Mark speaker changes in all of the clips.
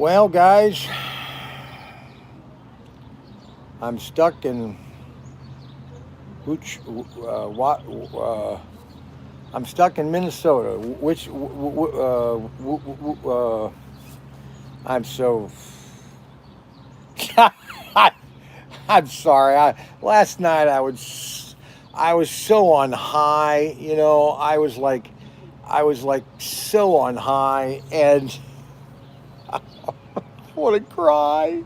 Speaker 1: Well, guys, I'm stuck in which what I'm stuck in Minnesota. Which I'm so I'm sorry. Last night I was so on high. I was like so on high, and I want to cry.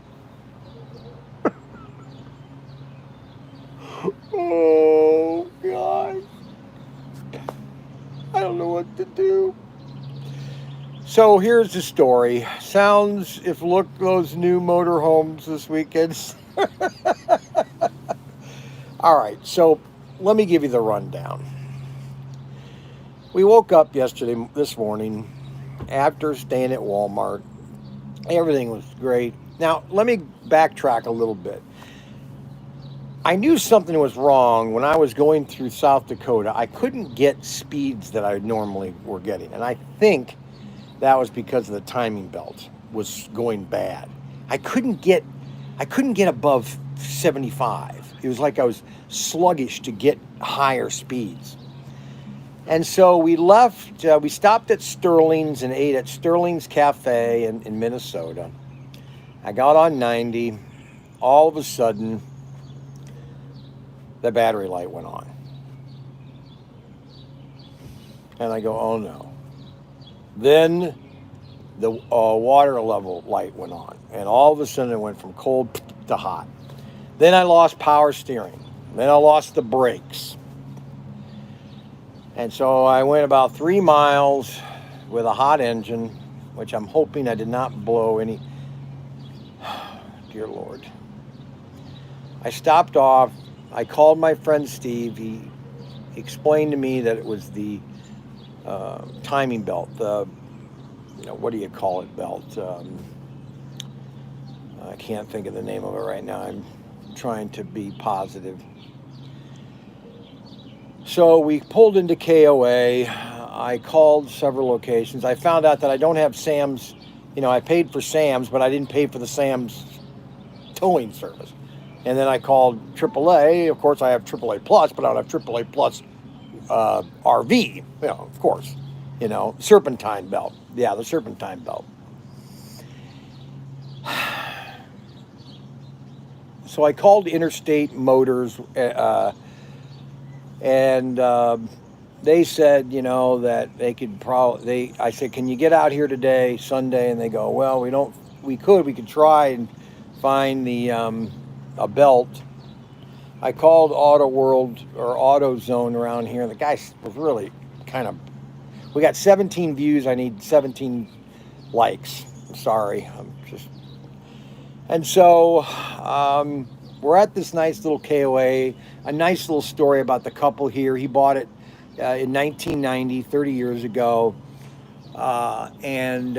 Speaker 1: Oh God, I don't know what to do. So here's the story. Sounds if look those new motorhomes this weekend. All right, so let me give you the rundown. We woke up this morning, after staying at Walmart. Everything was great. Now, let me backtrack a little bit. I knew something was wrong when I was going through South Dakota. I couldn't get speeds that I normally were getting, and I think that was because of the timing belt was going bad. I couldn't get above 75. It was like I was sluggish to get higher speeds. And so we left, we stopped at Sterling's and ate at Sterling's Cafe in Minnesota. I got on 90. All of a sudden, the battery light went on. And I go, oh no. Then the water level light went on. And all of a sudden it went from cold to hot. Then I lost power steering. Then I lost the brakes. And so I went about 3 miles with a hot engine, which I'm hoping I did not blow any. Dear Lord. I stopped off. I called my friend Steve. He explained to me that it was the timing belt. What do you call it, belt? I can't think of the name of it right now. I'm trying to be positive. So we pulled into KOA. I called several locations. I found out that I don't have Sam's. I paid for Sam's, but I didn't pay for the Sam's towing service. And then I called AAA. Of course, I have AAA Plus, but I don't have AAA Plus RV. Of course. Serpentine belt. Yeah, the serpentine belt. So I called Interstate Motors, and they said, that they could probably. I said, can you get out here today, Sunday? And they go, well, we could try and find a belt. I called Auto World or Auto Zone around here, and the guy was really kind of. We got 17 views. I need 17 likes. I'm sorry. And so we're at this nice little KOA. A nice little story about the couple here. He bought it in 1990, 30 years ago, and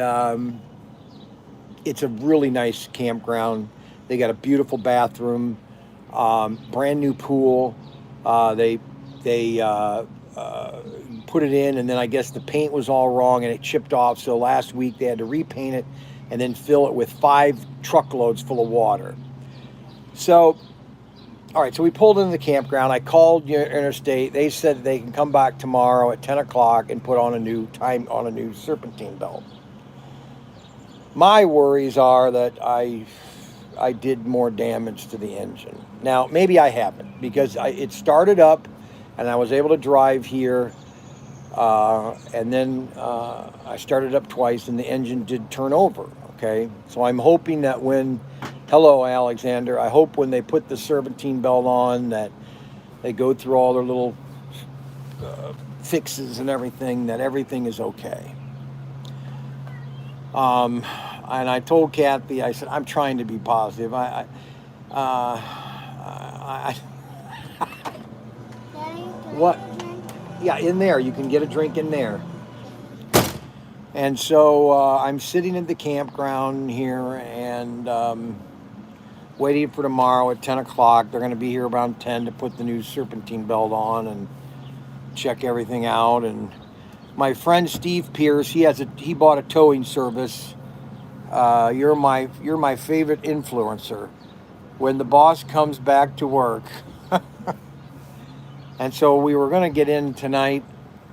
Speaker 1: it's a really nice campground. They got a beautiful bathroom, brand new pool. They put it in, and then I guess the paint was all wrong and it chipped off. So last week they had to repaint it and then fill it with 5 truckloads full of water. So, all right, so we pulled into the campground. I called Interstate. They said they can come back tomorrow at 10 o'clock and put on a new serpentine belt. My worries are that I did more damage to the engine. Now, maybe I haven't, because it started up and I was able to drive here. And then I started up twice and the engine did turn over. Okay. So I'm hoping that hello, Alexander. I hope when they put the serpentine belt on that they go through all their little fixes and everything, that everything is okay. And I told Kathy, I said, I'm trying to be positive. What? Yeah, in there. You can get a drink in there. And so I'm sitting at the campground here and waiting for tomorrow at 10 o'clock. They're going to be here around 10 to put the new serpentine belt on and check everything out. And my friend Steve Pierce, he bought a towing service You're my favorite influencer. When the boss comes back to work, and so we were going to get in tonight.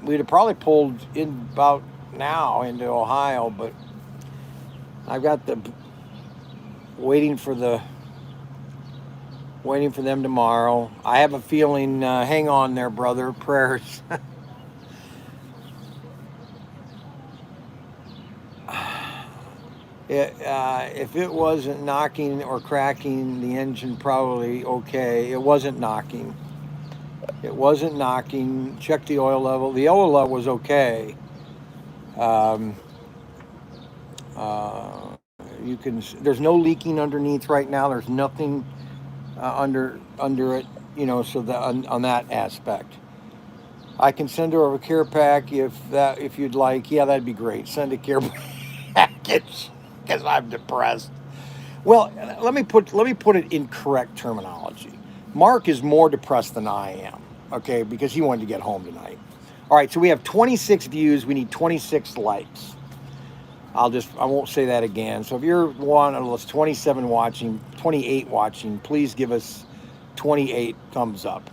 Speaker 1: We'd have probably pulled in about now into Ohio, but I've got the waiting for them tomorrow. I have a feeling. Hang on there, brother. Prayers. If it wasn't knocking or cracking, the engine probably okay. It wasn't knocking. It wasn't knocking. Check the oil level. The oil level was okay. Um, uh, you can. There's no leaking underneath right now. There's nothing under it. You know, so that on that aspect, I can send her a care pack if you'd like. Yeah, that'd be great. Send a care package because I'm depressed. Well, let me put it in correct terminology. Mark is more depressed than I am. Okay, because he wanted to get home tonight. All right, so we have 26 views. We need 26 likes. I won't say that again. So if you're one of those 27 watching, 28 watching, please give us 28 thumbs up.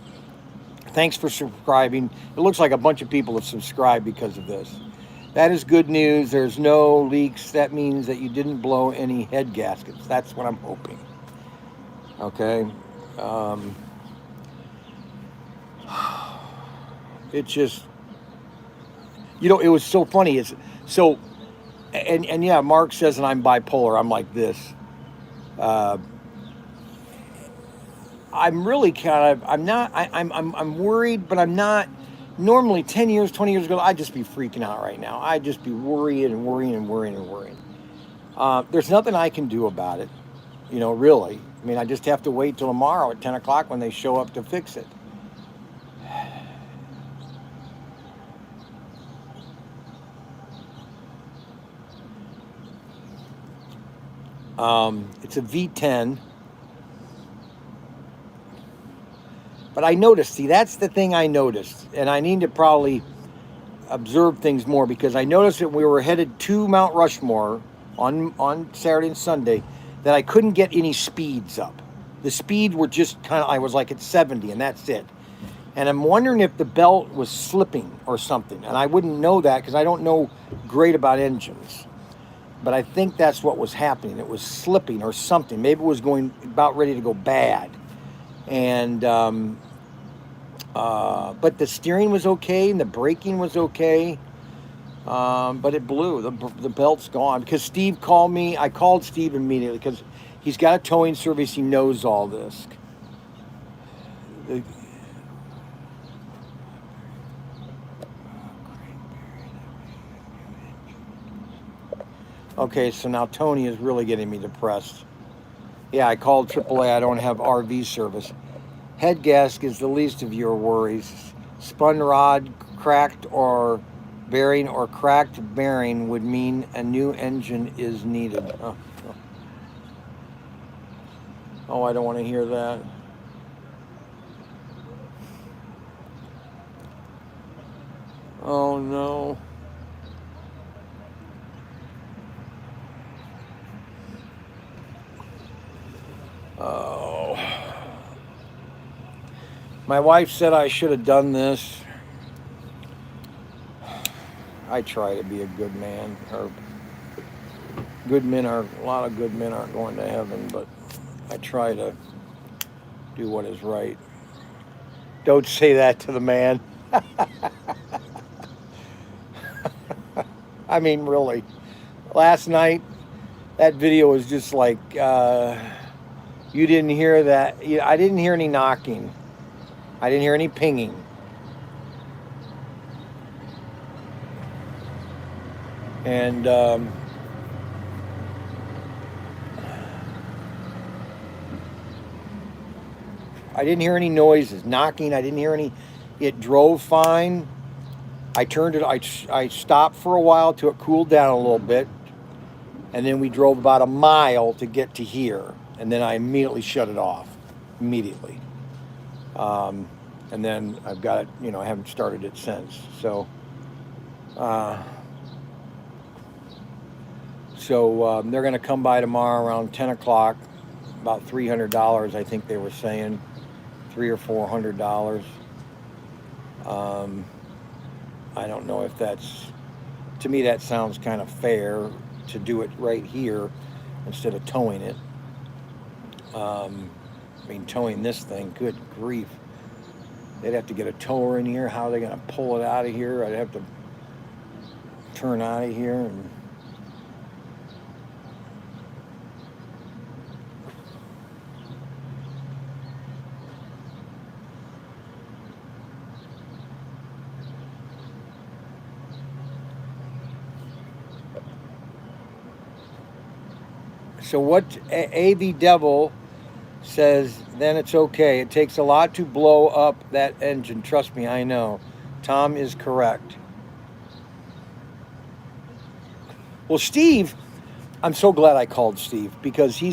Speaker 1: Thanks for subscribing. It looks like a bunch of people have subscribed because of this. That is good news. There's no leaks. That means that you didn't blow any head gaskets. That's what I'm hoping. Okay. It just, it was so funny. And yeah, Mark says that I'm bipolar. I'm like this. I'm really I'm worried, but I'm not. Normally 10 years, 20 years ago, I'd just be freaking out right now. I'd just be worrying and worrying and worrying and worrying. There's nothing I can do about it, really. I mean, I just have to wait till tomorrow at 10 o'clock when they show up to fix it. It's a V10. But I noticed, that's the thing I noticed. And I need to probably observe things more because I noticed that we were headed to Mount Rushmore on Saturday and Sunday that I couldn't get any speeds up. The speed were just I was like at 70 and that's it. And I'm wondering if the belt was slipping or something. And I wouldn't know that because I don't know great about engines. But I think that's what was happening. It was slipping or something. Maybe it was going about ready to go bad. And but the steering was okay and the braking was okay, but it blew. The belt's gone because Steve called me. I called Steve immediately because he's got a towing service. He knows all this. Okay, so now Tony is really getting me depressed. Yeah, I called AAA. I don't have RV service. Head gasket is the least of your worries. Spun rod cracked or bearing or cracked bearing would mean a new engine is needed. Oh, I don't want to hear that. Oh, no. Oh. My wife said I should have done this. I try to be a good man. A lot of good men aren't going to heaven, but I try to do what is right. Don't say that to the man. I mean, really. Last night, that video was just like, you didn't hear that. I didn't hear any knocking. I didn't hear any pinging. And I didn't hear any noises, knocking. I didn't hear any. It drove fine. I turned it. I stopped for a while till it cooled down a little bit, and then we drove about a mile to get to here, and then I immediately shut it off. Immediately. And then I've got it. I haven't started it since. So So they're going to come by tomorrow around 10 o'clock. About $300, I think they were saying, $300 or $400. I don't know if that's, to me that sounds kind of fair to do it right here instead of towing it. I mean, towing this thing, good grief. They'd have to get a tower in here. How are they going to pull it out of here? I'd have to turn out of here and so what AV Devil says, then it's okay. It takes a lot to blow up that engine. Trust me, I know. Tom is correct. Well, Steve, I'm so glad I called Steve because he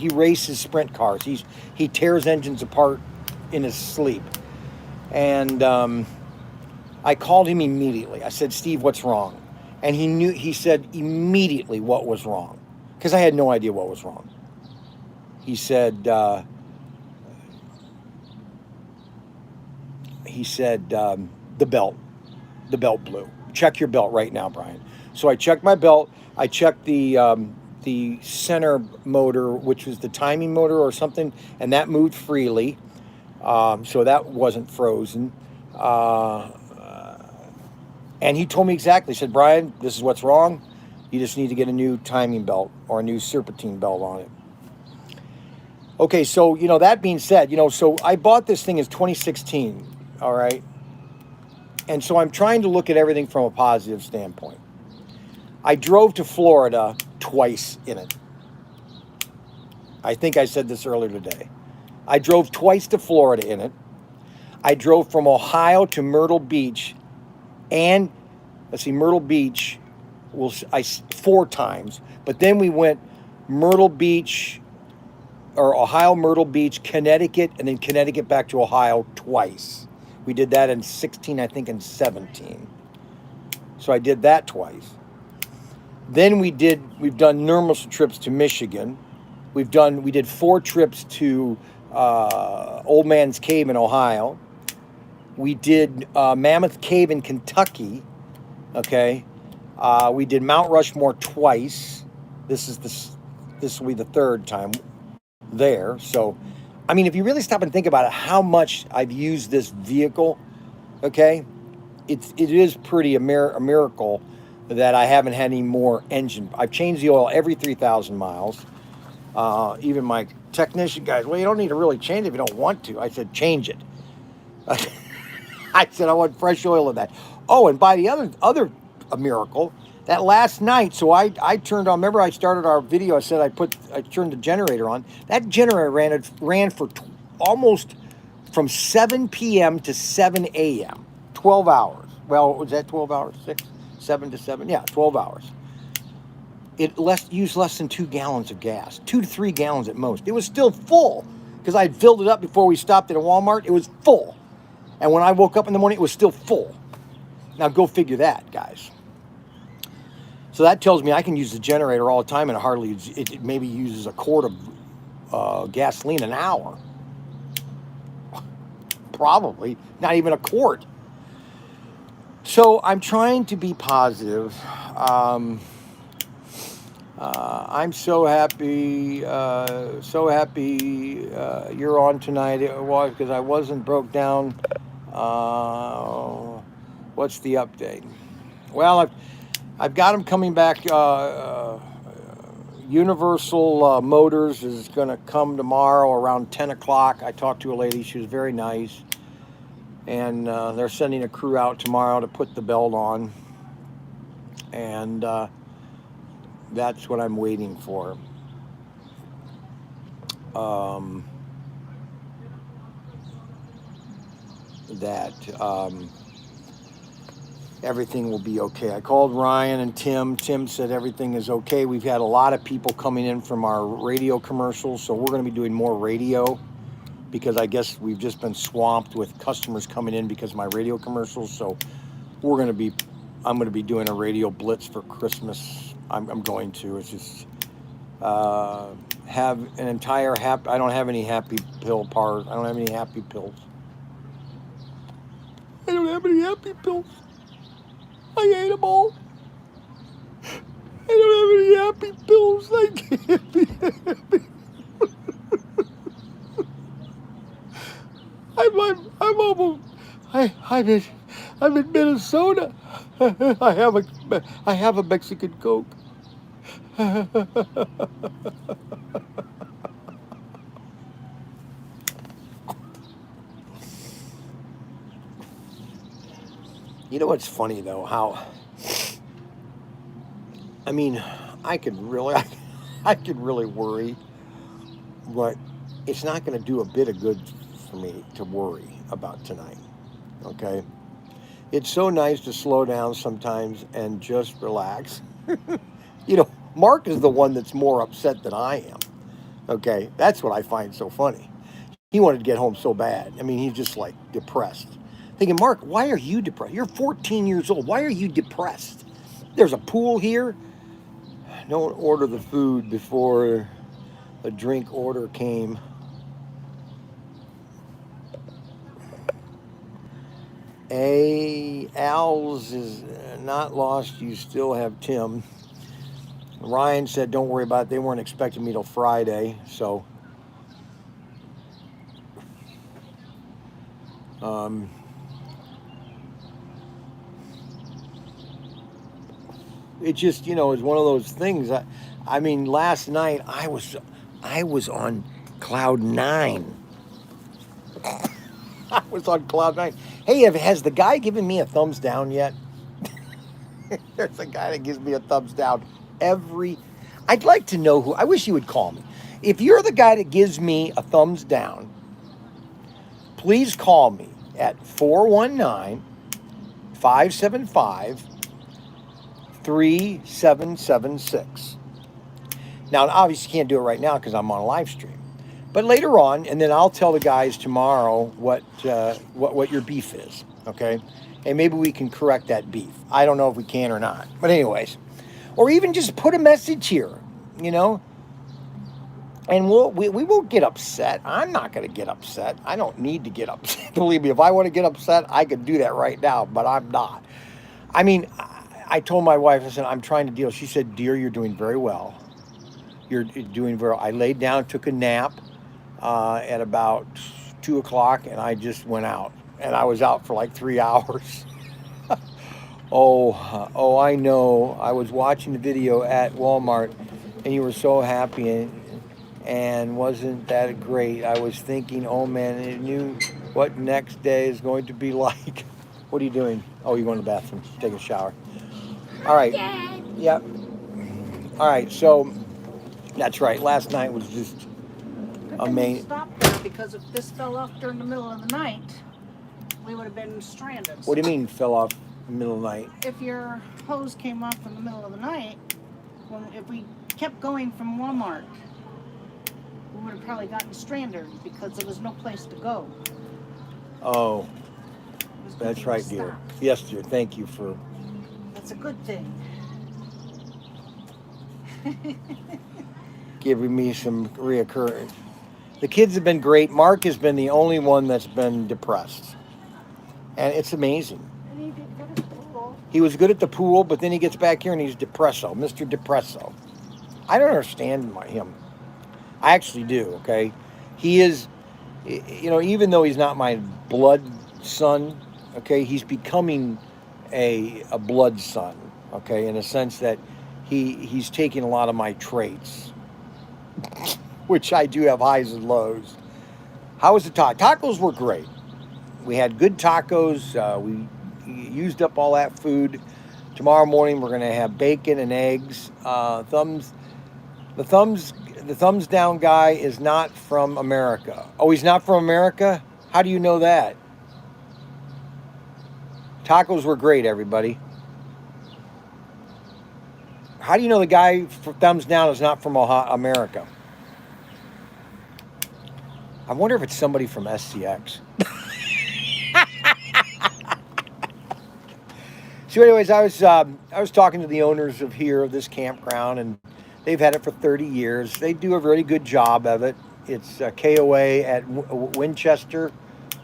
Speaker 1: races sprint cars. He tears engines apart in his sleep. And I called him immediately. I said, Steve, what's wrong? And he said immediately what was wrong. Because I had no idea what was wrong. He said, the belt blew. Check your belt right now, Brian. So I checked my belt. I checked the center motor, which was the timing motor or something, and that moved freely. So that wasn't frozen. And he told me exactly. He said, Brian, this is what's wrong. You just need to get a new timing belt or a new serpentine belt on it. Okay, so, that being said, so I bought this thing in 2016, all right? And so I'm trying to look at everything from a positive standpoint. I drove to Florida twice in it. I think I said this earlier today. I drove twice to Florida in it. I drove from Ohio to Myrtle Beach, and Myrtle Beach, 4 times. But then we went Ohio, Myrtle Beach, Connecticut, and then Connecticut back to Ohio twice. We did that in 16, I think, and 17. So I did that twice. Then we've done numerous trips to Michigan. We did 4 trips to Old Man's Cave in Ohio. We did Mammoth Cave in Kentucky. Okay. We did Mount Rushmore twice. This will be the 3rd time there. So, I mean, if you really stop and think about it, how much I've used this vehicle, okay, it is pretty a miracle that I haven't had any more engine. I've changed the oil every 3,000 miles. Even my technician guys, well, you don't need to really change it if you don't want to. I said, change it. I said, I want fresh oil in that. Oh, and by the other miracle, that last night, so I turned on, remember I started our video, I said I turned the generator on. That generator ran for almost from 7 p.m. to 7 a.m., 12 hours. Well, was that 12 hours? 7 to 7? Yeah, 12 hours. It used less than 2 gallons of gas, 2 to 3 gallons at most. It was still full because I had filled it up before we stopped at a Walmart. It was full. And when I woke up in the morning, it was still full. Now go figure that, guys. So that tells me I can use the generator all the time, and it maybe uses a quart of gasoline an hour. Probably not even a quart. So I'm trying to be positive. I'm so happy you're on tonight. It was because I wasn't broke down. What's the update? Well, I've got them coming back. Universal Motors is going to come tomorrow around 10 o'clock. I talked to a lady. She was very nice. And they're sending a crew out tomorrow to put the belt on. And that's what I'm waiting for. Everything will be okay. I called Ryan and Tim. Tim said everything is okay. We've had a lot of people coming in from our radio commercials, so we're going to be doing more radio because I guess we've just been swamped with customers coming in because of my radio commercials. So I'm going to be doing a radio blitz for Christmas. I'm going to. It's just have an entire happy. I don't have any happy pill bars. I don't have any happy pills. I don't have any happy pills. I ate them all. I don't have any happy pills. I can't be happy. I'm almost. I'm in Minnesota. I have a Mexican Coke. You know what's funny though? How I mean, I could really, I could really worry, but it's not going to do a bit of good for me to worry about tonight. Okay, it's so nice to slow down sometimes and just relax. You know, Mark is the one that's more upset than I am. Okay, that's what I find so funny. He wanted to get home so bad. I mean, he's just like depressed. Thinking, Mark, why are you depressed? You're 14 years old. Why are you depressed? There's a pool here. Don't order the food before the drink order came. Al's is not lost. You still have Tim. Ryan said, don't worry about it. They weren't expecting me till Friday. So, it just, you know, is one of those things. I mean, last night I was on cloud nine. I was on cloud nine. Hey, has the guy given me a thumbs down yet? There's a guy that gives me a thumbs down I'd like to know who. I wish he would call me. If you're the guy that gives me a thumbs down, please call me at 419-575-3776. Now, obviously, you can't do it right now because I'm on a live stream. But later on, and then I'll tell the guys tomorrow what your beef is, okay? And maybe we can correct that beef. I don't know if we can or not. But anyways, or even just put a message here, you know? And we won't get upset. I'm not going to get upset. I don't need to get upset. Believe me, if I want to get upset, I could do that right now, but I'm not. I mean, I told my wife, I said, I'm trying to deal. She said, dear, you're doing very well. You're doing very well. I laid down, took a nap at about 2 o'clock, and I just went out. And I was out for like 3 hours. Oh, I know. I was watching the video at Walmart, and you were so happy, and wasn't that great? I was thinking, oh man, I knew what next day is going to be like. What are you doing? Oh, you're going to the bathroom. Take a shower. All right. Yep. All right. So that's right. Last night was just amazing.
Speaker 2: Stop there, because if this fell off during the middle of the night, we would have been stranded.
Speaker 1: What do you mean fell off in the middle of the night?
Speaker 2: If your hose came off in the middle of the night, if we kept going from Walmart, we would have probably gotten stranded because there was no place to go.
Speaker 1: Oh, that's right, dear. Yes, dear. Thank you for...
Speaker 2: That's a good thing.
Speaker 1: Giving me some reoccurrence. The kids have been great. Mark has been the only one that's been depressed. And it's amazing.
Speaker 2: And he did good at the pool.
Speaker 1: He was good at the pool, but then he gets back here and he's depresso, Mr. Depresso. I don't understand him. I actually do, okay? He is, you know, even though he's not my blood son, okay, he's becoming a blood son, okay, in a sense that he's taking a lot of my traits, which I do have highs and lows. How was the tacos were great. We had good tacos. We used up all that food. Tomorrow morning we're going to have bacon and eggs. The thumbs down guy is not from America. Oh, he's not from America? How do you know that? Tacos were great, everybody. How do you know the guy for thumbs down is not from America? I wonder if it's somebody from SCX. So, anyways, I was talking to the owners of this campground, and they've had it for 30 years. They do a really good job of it. It's KOA at Winchester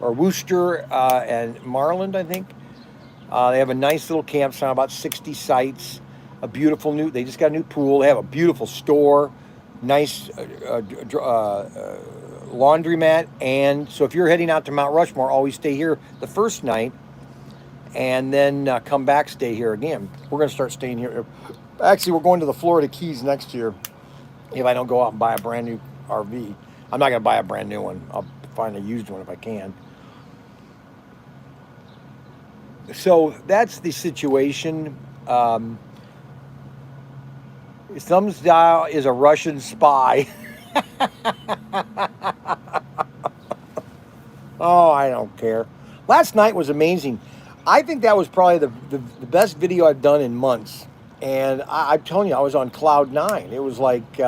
Speaker 1: or Worcester and Marland, I think. They have a nice little campsite, about 60 sites. They just got a new pool. They have a beautiful store, nice laundromat. And so if you're heading out to Mount Rushmore, always stay here the first night and then come back, stay here again. We're going to start staying here. Actually, we're going to the Florida Keys next year if I don't go out and buy a brand new RV. I'm not going to buy a brand new one. I'll find a used one if I can. So that's the situation. Thumbsdial is a Russian spy. Oh, I don't care. Last night was amazing. I think that was probably the best video I've done in months. And I'm telling you, I was on cloud 9. It was like,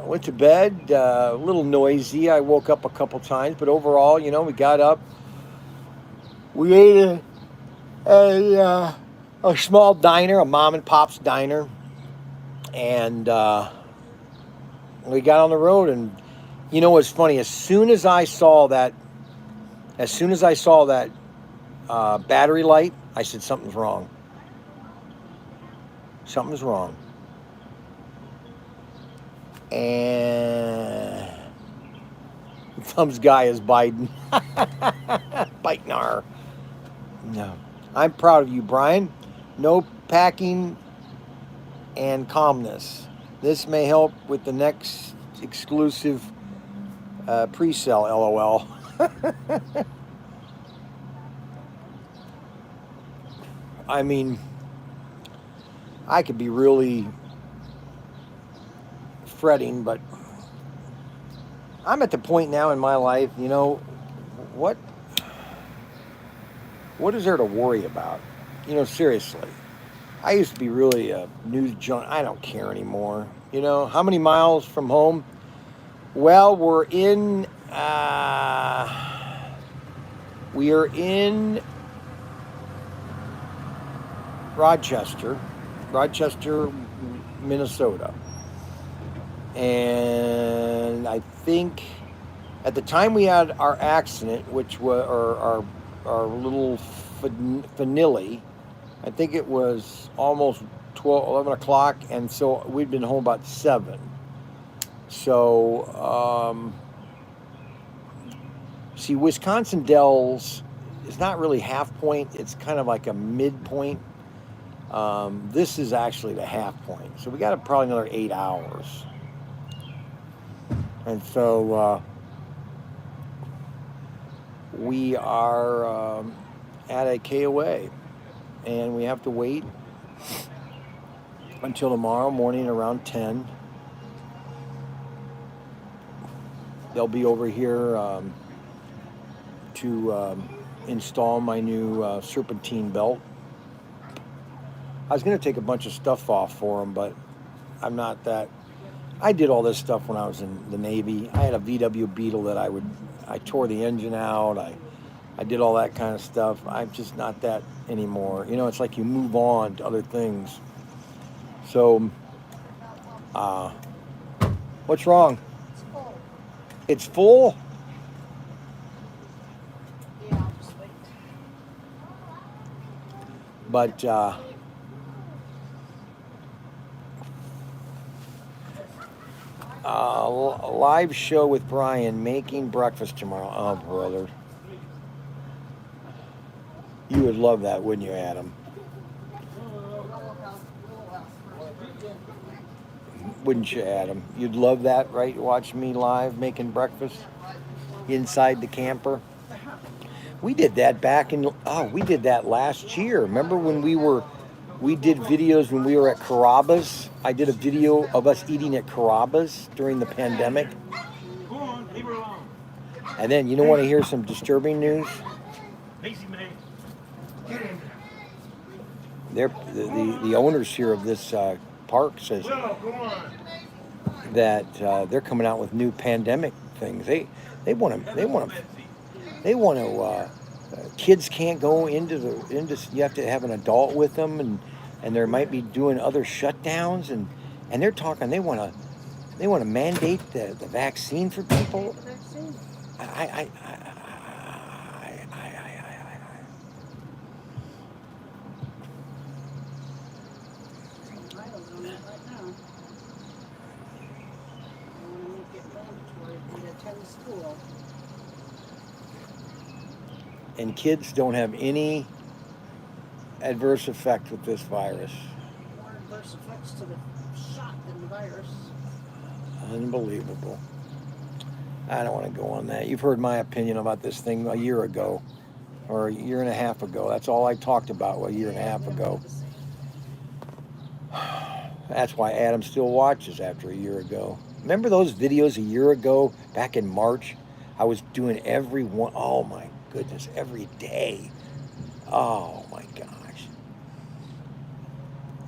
Speaker 1: went to bed, a little noisy. I woke up a couple times, but overall, we got up. We ate a small diner, a mom and pop's diner, and we got on the road. And you know what's funny? As soon as I saw that battery light, I said something's wrong. Something's wrong. And Thumbs guy is Biden. Biting our. No. I'm proud of you, Brian. No packing and calmness. This may help with the next exclusive pre-sale, LOL. I mean, I could be really fretting, but I'm at the point now in my life, what is there to worry about? Seriously. I used to be really a news junkie. I don't care anymore. How many miles from home? Well, we are in Rochester, Minnesota. And I think at the time we had our accident, which was our little finale, I think it was almost 11 o'clock, and so we'd been home about 7. So, see, Wisconsin Dells is not really half point. It's kind of like a midpoint. This is actually the half point. So we got probably another 8 hours. And so we are at a KOA, and we have to wait until tomorrow morning around 10. They'll be over here to install my new serpentine belt. I was going to take a bunch of stuff off for them, but I'm not that. I did all this stuff when I was in the Navy. I had a VW Beetle that I tore the engine out. I did all that kind of stuff. I'm just not that anymore. It's like you move on to other things. So, what's wrong? It's full?
Speaker 2: Yeah, I'll just wait.
Speaker 1: But, a live show with Brian making breakfast tomorrow. Oh, brother. You would love that, wouldn't you, Adam? Wouldn't you, Adam? You'd love that, right? Watch me live making breakfast inside the camper. We did that we did that last year. Remember when we did videos when we were at Carrabba's? I did a video of us eating at Carrabba's during the pandemic.
Speaker 3: Go on, leave her alone.
Speaker 1: And then, you don't want to hear some disturbing news?
Speaker 3: Macy May. Get in
Speaker 1: The owners here of this park says
Speaker 3: Well, go on.
Speaker 1: that they're coming out with new pandemic things. They want to Kids can't go into you have to have an adult with them, and there might be doing other shutdowns, and they're talking they want to mandate the vaccine for people.
Speaker 2: Vaccine.
Speaker 1: I
Speaker 2: Miles on that right now. I want to make it mandatory for you to attend school.
Speaker 1: And kids don't have any adverse effect with this virus.
Speaker 2: More adverse effects to the shot than the virus.
Speaker 1: Unbelievable. I don't want to go on that. You've heard my opinion about this thing a year ago, or a year and a half ago. That's all I talked about a year and a half ago. That's why Adam still watches after a year ago. Remember those videos a year ago, back in March? I was doing every one. Oh my goodness, every day. Oh my gosh.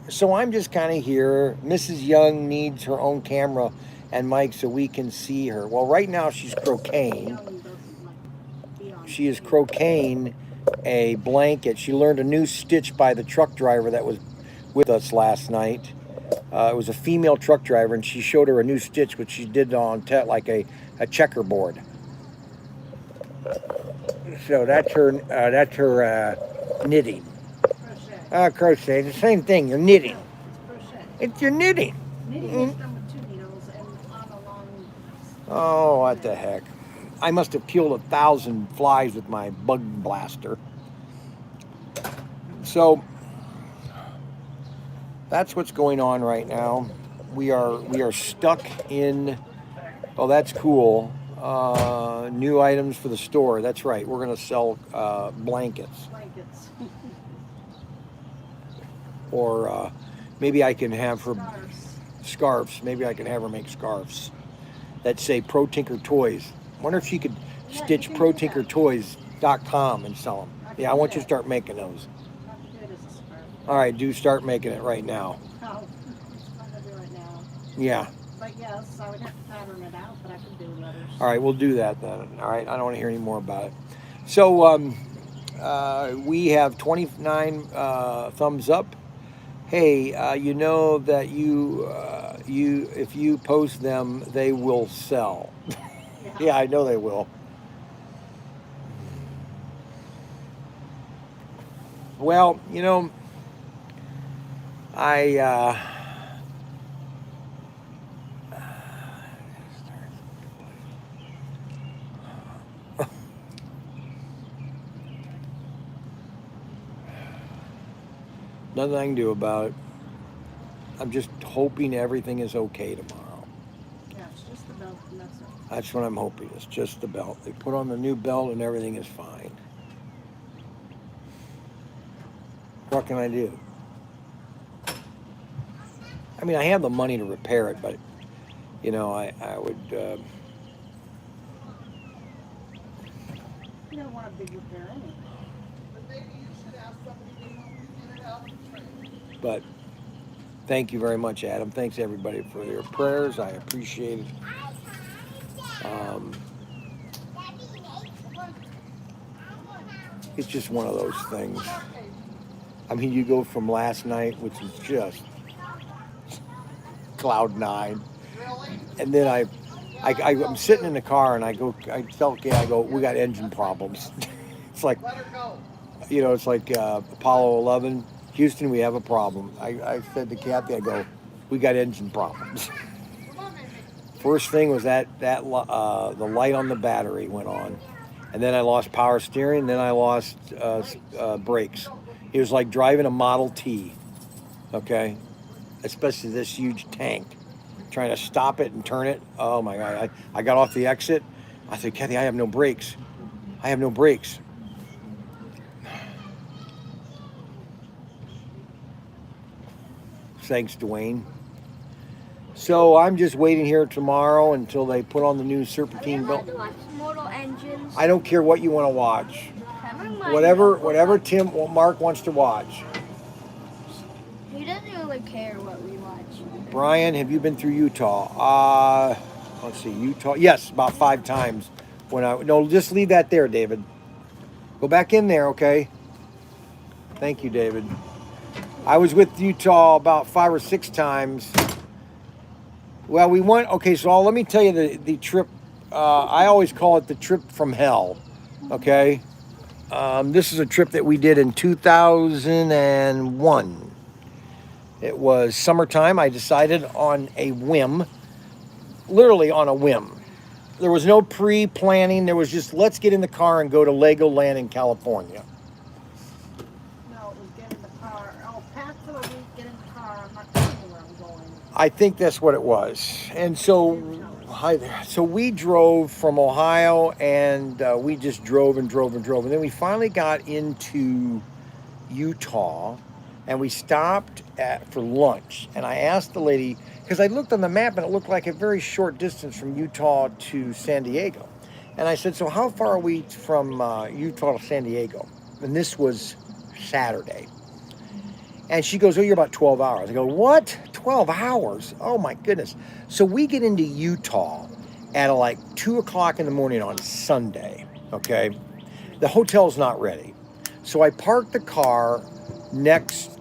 Speaker 1: So I'm just kind of here. Mrs. Young needs her own camera and mic so we can see her. Well, right now she's croqueting. She is croqueting a blanket. She learned a new stitch by the truck driver that was with us last night. It was a female truck driver, and she showed her a new stitch, which she did on like a checkerboard. So that's her knitting.
Speaker 2: Crochet.
Speaker 1: Crochet, the same thing. You're knitting.
Speaker 2: No, it's crochet.
Speaker 1: It's your knitting.
Speaker 2: Knitting is done with 2 needles and on a long.
Speaker 1: Oh, what the heck! I must have killed 1,000 flies with my bug blaster. So that's what's going on right now. We are stuck in. Oh, that's cool. New items for the store. That's right. We're going to sell blankets.
Speaker 2: Blankets.
Speaker 1: Or maybe I can have her
Speaker 2: Scarves.
Speaker 1: Maybe I can have her make scarves that say ProTinkerToys. Wonder if she could stitch ProTinkerToys.com and sell them. Yeah, I want you to start making those.
Speaker 2: Not good as a scarf.
Speaker 1: All right, do start making it right now.
Speaker 2: No, I'm not gonna do it right now.
Speaker 1: Yeah.
Speaker 2: But yes, I would have to pattern it out, but I could do letters.
Speaker 1: All right, we'll do that then. All right, I don't want to hear any more about it. So we have 29 thumbs up. Hey, you know that you if you post them, they will sell. Yeah, I know they will. Well, you know, nothing I can do about it. I'm just hoping everything is okay tomorrow.
Speaker 2: Yeah, it's just the belt and that's it.
Speaker 1: That's what I'm hoping. It's just the belt. They put on the new belt and everything is fine. What can I do? I mean, I have the money to repair it, but, you know, I would...
Speaker 2: You don't want a big repair anyway.
Speaker 1: But thank you very much, Adam. Thanks, everybody, for their prayers. I appreciate it. It's just one of those things. I mean, you go from last night, which is just cloud 9, and then I'm sitting in the car and I tell Kay, I go, we got engine problems. It's like, you know, it's like Apollo 11, Houston, we have a problem. I said to Kathy, I go, we got engine problems. First thing was that the light on the battery went on, and then I lost power steering. Then I lost brakes. It was like driving a Model T, okay, especially this huge tank. Trying to stop it and turn it. Oh my God! I got off the exit. I said, Kathy, I have no brakes. I have no brakes. Thanks, Dwayne. So I'm just waiting here tomorrow until they put on the new Serpentine belt. I don't care what you want to watch. Whatever Mark wants to watch.
Speaker 4: He doesn't really care what we watch.
Speaker 1: Brian, have you been through Utah? Let's see, Utah. Yes, about 5 times. No, just leave that there, David. Go back in there, okay? Thank you, David. I was with Utah about 5 or 6 times. Well, we went, okay, so let me tell you the trip. I always call it the trip from hell, okay? This is a trip that we did in 2001. It was summertime. I decided on a whim, literally on a whim. There was no pre-planning. There was just, let's get in the car and go to Legoland in California.
Speaker 2: No, it was get in the car. Oh, pack for the week, get in the car. I'm not telling you where I'm going.
Speaker 1: I think that's what it was. And so, so we drove from Ohio, and we just drove and drove and drove. And then we finally got into Utah, and we stopped for lunch. And I asked the lady, because I looked on the map, and it looked like a very short distance from Utah to San Diego. And I said, so how far are we from Utah to San Diego? And this was Saturday. And she goes, oh, you're about 12 hours. I go, what? 12 hours? Oh, my goodness. So we get into Utah at like 2 o'clock in the morning on Sunday, okay? The hotel's not ready. So I parked the car next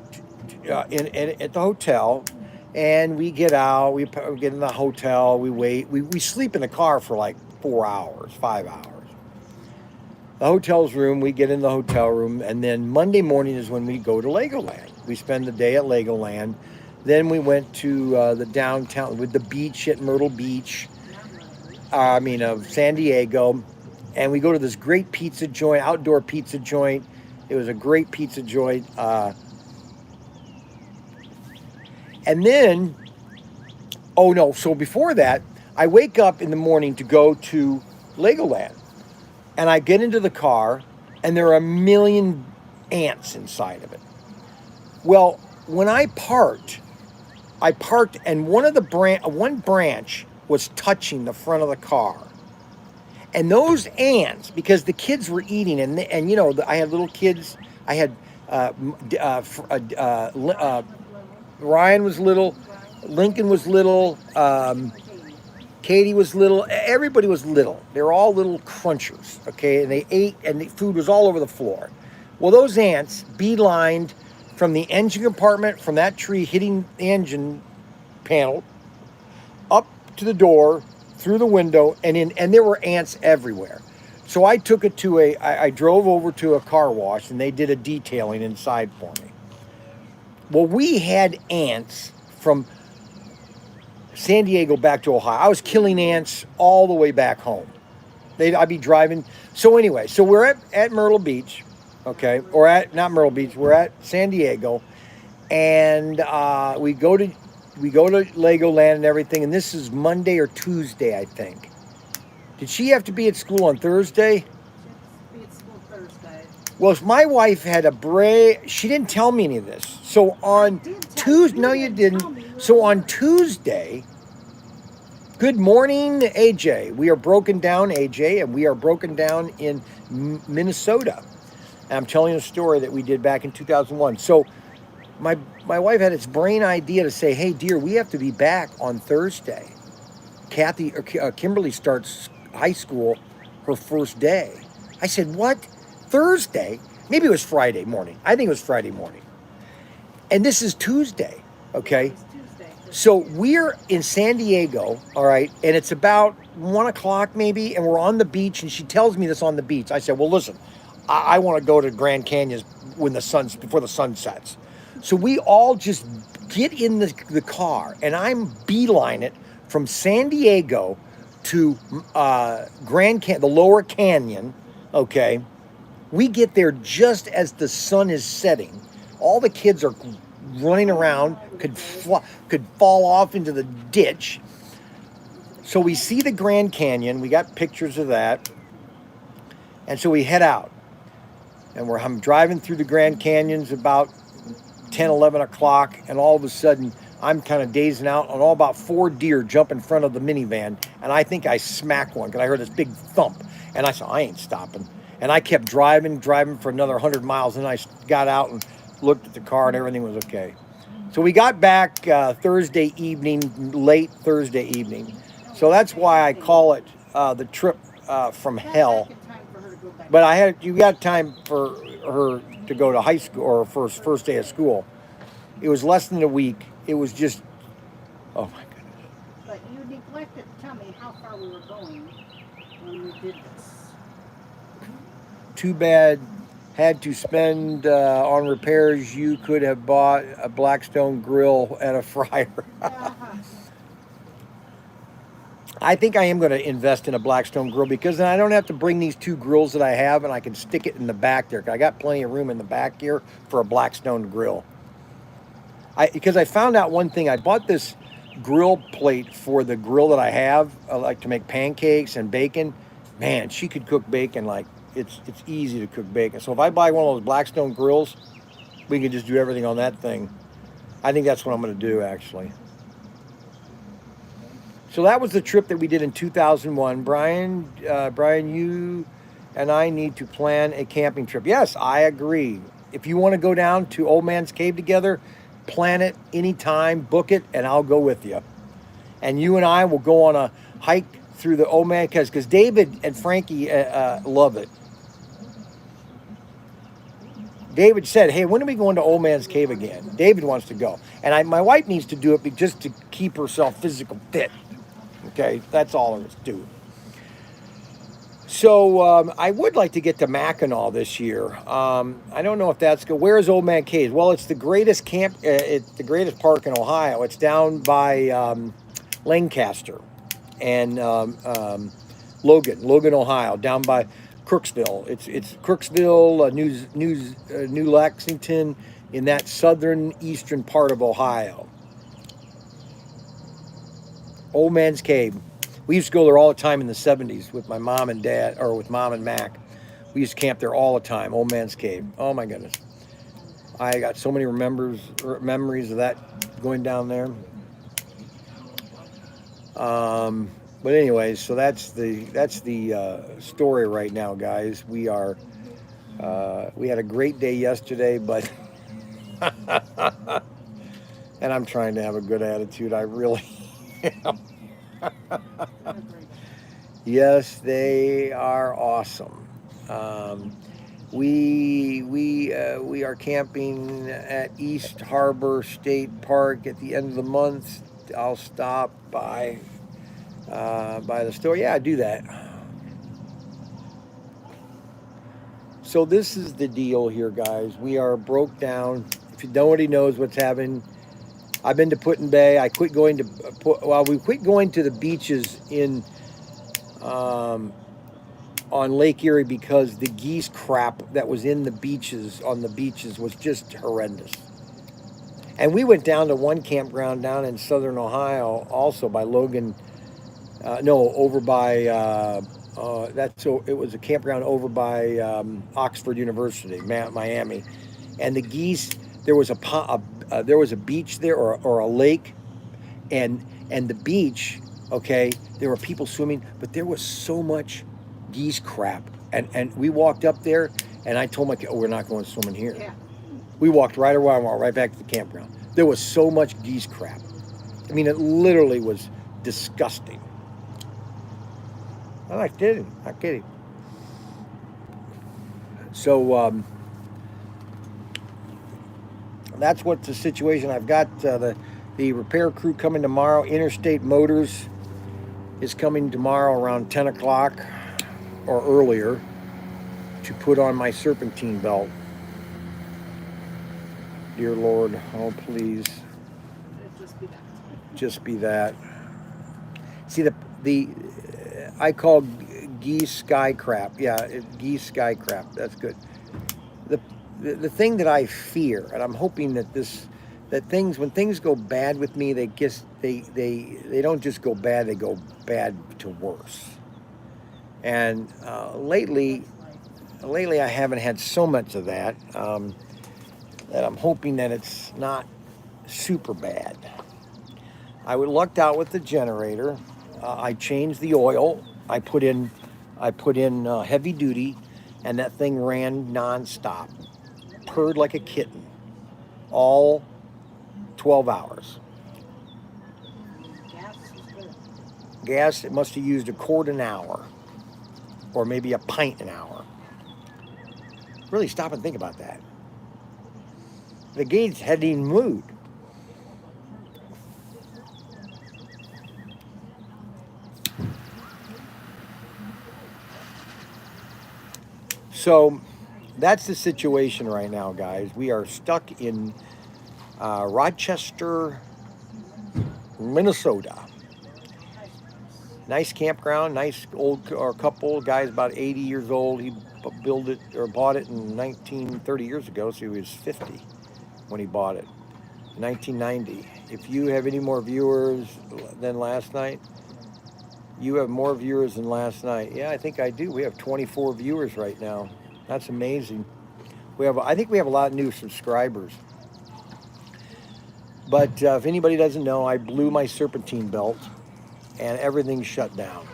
Speaker 1: at the hotel, and we get out. We get in the hotel. We wait. We sleep in the car for like 4 hours, 5 hours. The hotel's room, we get in the hotel room, and then Monday morning is when we go to Legoland. We spend the day at Legoland. Then we went to the downtown with the beach at Myrtle Beach, of San Diego. And we go to this great pizza joint, outdoor pizza joint. It was a great pizza joint. And then, so before that, I wake up in the morning to go to Legoland. And I get into the car, and there are a million ants inside of it. Well, when I parked, and one branch was touching the front of the car. And those ants, because the kids were eating, and I had little kids. I had Ryan was little, Lincoln was little, Katie was little. Everybody was little. They were all little crunchers, okay? And they ate, and the food was all over the floor. Well, those ants beelined from the engine compartment, from that tree hitting the engine panel, up to the door, through the window, and there were ants everywhere. So I took it to I drove over to a car wash, and they did a detailing inside for me. Well, we had ants from San Diego back to Ohio. I was killing ants all the way back home. I'd be driving. So anyway, so we're at Myrtle Beach, okay, not Myrtle Beach. We're at San Diego, and we go to Legoland and everything. And this is Monday or Tuesday, I think. Did she have to be at school on Thursday?
Speaker 2: Be at school Thursday.
Speaker 1: Well, if my wife had she didn't tell me any of this. So on Tuesday, no, you didn't. So on Tuesday, good morning, AJ. We are broken down, AJ, and we are broken down in Minnesota. And I'm telling you a story that we did back in 2001. So my wife had its brain idea to say, hey, dear, we have to be back on Thursday. Kimberly starts high school her first day. I said, what? Thursday? Maybe it was Friday morning. I think it was Friday morning. And this is Tuesday, okay? So we're in San Diego, all right, and it's about 1 o'clock maybe, and we're on the beach, and she tells me this on the beach. I said, well, listen, I want to go to Grand Canyon before the sun sets. So we all just get in the car, and I'm beeline it from San Diego to the Lower Canyon, okay? We get there just as the sun is setting. All the kids are running around, could fall off into the ditch. So we see the Grand Canyon. We got pictures of that. And so we head out. And I'm driving through the Grand Canyons about 10, 11 o'clock. And all of a sudden, I'm kind of dazing out. And all about 4 deer jump in front of the minivan. And I think I smacked one because I heard this big thump. And I said, I ain't stopping. And I kept driving for another 100 miles. And I got out and looked at the car, and everything was okay. So we got back Thursday evening, late Thursday evening. So that's why I call it the trip from hell.
Speaker 2: Back in time for her to go that.
Speaker 1: But you got time for her to go to high school or first day of school. It was less than a week. It was just, oh my goodness.
Speaker 2: But you neglected to tell me how far we were going when we did this.
Speaker 1: Too bad. Had to spend on repairs. You could have bought a Blackstone grill and a fryer.
Speaker 2: Uh-huh.
Speaker 1: I think I am going to invest in a Blackstone grill because then I don't have to bring these two grills that I have and I can stick it in the back there. I got plenty of room in the back here for a Blackstone grill. Because I found out one thing. I bought this grill plate for the grill that I have. I like to make pancakes and bacon. Man, she could cook bacon like it's easy to cook bacon. So if I buy one of those Blackstone grills, we can just do everything on that thing. I think that's what I'm going to do actually. So that was the trip that we did in 2001. Brian, you and I need to plan a camping trip. Yes, I agree. If you want to go down to Old Man's Cave together, plan it anytime, book it, and I'll go with you. And you and I will go on a hike through the Old Man Cave because David and Frankie love it. David said, hey, when are we going to Old Man's Cave again? David wants to go. And my wife needs to do it just to keep herself physical fit. Okay, that's all there is to it. So I would like to get to Mackinac this year. I don't know if that's good. Where is Old Man Cave? Well, it's the greatest camp. It's the greatest park in Ohio. It's down by Lancaster and Logan, Ohio, down by Crooksville. It's Crooksville, New Lexington, in that southern eastern part of Ohio. Old Man's Cave. We used to go there all the time in the 70s with my mom and dad, or with mom and Mac. We used to camp there all the time, Old Man's Cave. Oh my goodness. I got so many memories of that going down there. But anyways, so that's the story right now, guys. We had a great day yesterday, but and I'm trying to have a good attitude. I really am. Yes, they are awesome. We are camping at East Harbor State Park at the end of the month. I'll stop by the store. Yeah, I do that. So this is the deal here, guys. We are broke down. If nobody knows what's happening, I've been to Put-in Bay. We quit going to the beaches in on Lake Erie because the geese crap that was on the beaches was just horrendous. And we went down to one campground down in southern Ohio, also by Logan. Over by it was a campground over by Oxford University, Miami, and the geese. There was a beach there or a lake, and the beach. Okay, there were people swimming, but there was so much geese crap, and we walked up there, and I told my kid, we're not going swimming here.
Speaker 2: Yeah.
Speaker 1: We walked right back to the campground. There was so much geese crap. I mean, it literally was disgusting. I'm not kidding. So that's what the situation. I've got the repair crew coming tomorrow. Interstate Motors is coming tomorrow around 10 o'clock or earlier to put on my serpentine belt. Dear Lord, oh please. Just be that. See the I call geese sky crap. Yeah, geese sky crap. That's good. The thing that I fear, and I'm hoping that when things go bad with me, they don't just go bad, they go bad to worse. And lately I haven't had so much of that that I'm hoping that it's not super bad. I lucked out with the generator. I changed the oil. I put in heavy duty, and that thing ran nonstop, purred like a kitten, all 12 hours. Gas, it must have used a quart an hour, or maybe a pint an hour. Really stop and think about that. The gates hadn't even moved. So that's the situation right now, guys. We are stuck in Rochester, Minnesota. Nice campground, nice old or couple. Guy's about 80 years old. He built it or bought it in 30 years ago, so he was 50 when he bought it. 1990. If you have any more viewers than last night, you have more viewers than last night. Yeah, I think I do. We have 24 viewers right now. That's amazing. I think we have a lot of new subscribers. But if anybody doesn't know, I blew my serpentine belt and everything shut down.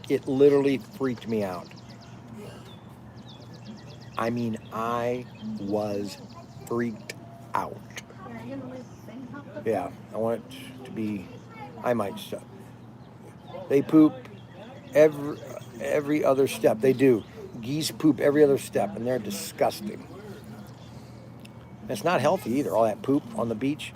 Speaker 1: It literally freaked me out. I mean, I was freaked out. Yeah, I want it to be, I might stop. They poop every other step. They do. Geese poop every other step, and they're disgusting. It's not healthy either, all that poop on the beach.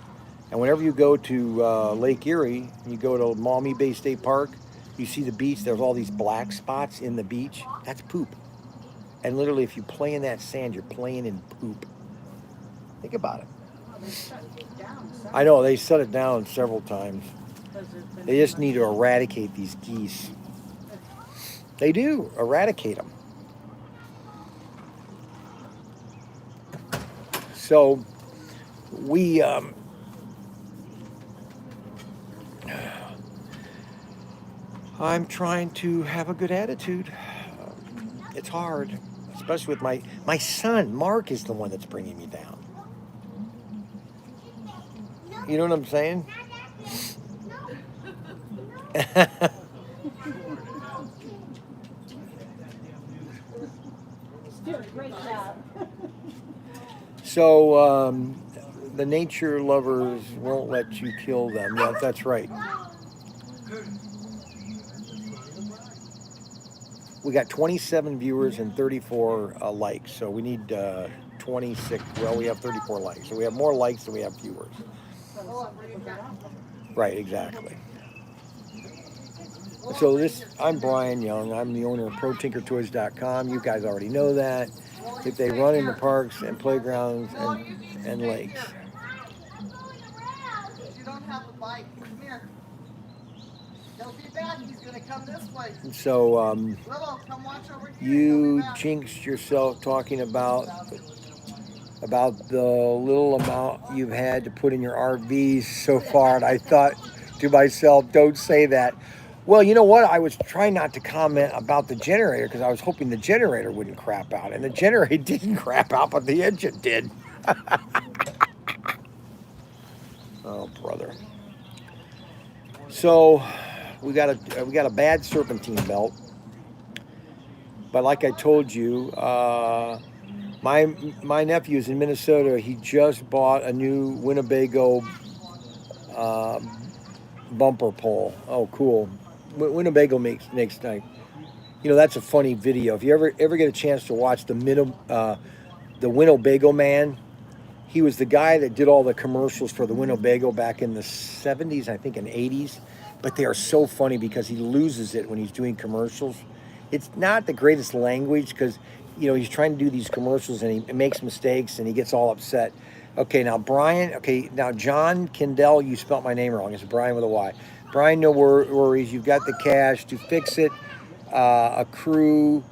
Speaker 1: And whenever you go to Lake Erie, you go to Maumee Bay State Park, you see the beach, there's all these black spots in the beach. That's poop. And literally, if you play in that sand, you're playing in poop. Think about it. I know, they shut it down several times. They just need to eradicate these geese. They do, eradicate them. So, I'm trying to have a good attitude. It's hard, especially with my son. Mark is the one that's bringing me down. You know what I'm saying?
Speaker 2: Great job.
Speaker 1: So, the nature lovers won't let you kill them. Yeah, that's right. We got 27 viewers and 34 likes, so we need 26. Well, we have 34 likes, so we have more likes than we have viewers. Right, exactly. So I'm Brian Young. I'm the owner of ProTinkerToys.com. You guys already know that. If they run in the parks and playgrounds and lakes.
Speaker 5: You don't have a bike. Come here. He'll be back. He's going to come this way.
Speaker 1: So
Speaker 5: Willow, come watch over here.
Speaker 1: you jinxed yourself talking about the little amount you've had to put in your RVs so far, and I thought to myself, don't say that. Well, you know what? I was trying not to comment about the generator because I was hoping the generator wouldn't crap out, and the generator didn't crap out, but the engine did. Oh, brother. So we got a bad serpentine belt, but like I told you, my nephew's in Minnesota. He just bought a new Winnebago bumper pole. Oh, cool. Winnebago makes nice. You know, that's a funny video. If you ever get a chance to watch the Winnebago Man, he was the guy that did all the commercials for the Winnebago back in the 70s, I think, and 80s. But they are so funny because he loses it when he's doing commercials. It's not the greatest language because, you know, he's trying to do these commercials and he makes mistakes and he gets all upset. Okay, now Brian, now John Kendall, you spelt my name wrong. It's Brian with a Y. Brian, no worries. You've got the cash to fix it. A crew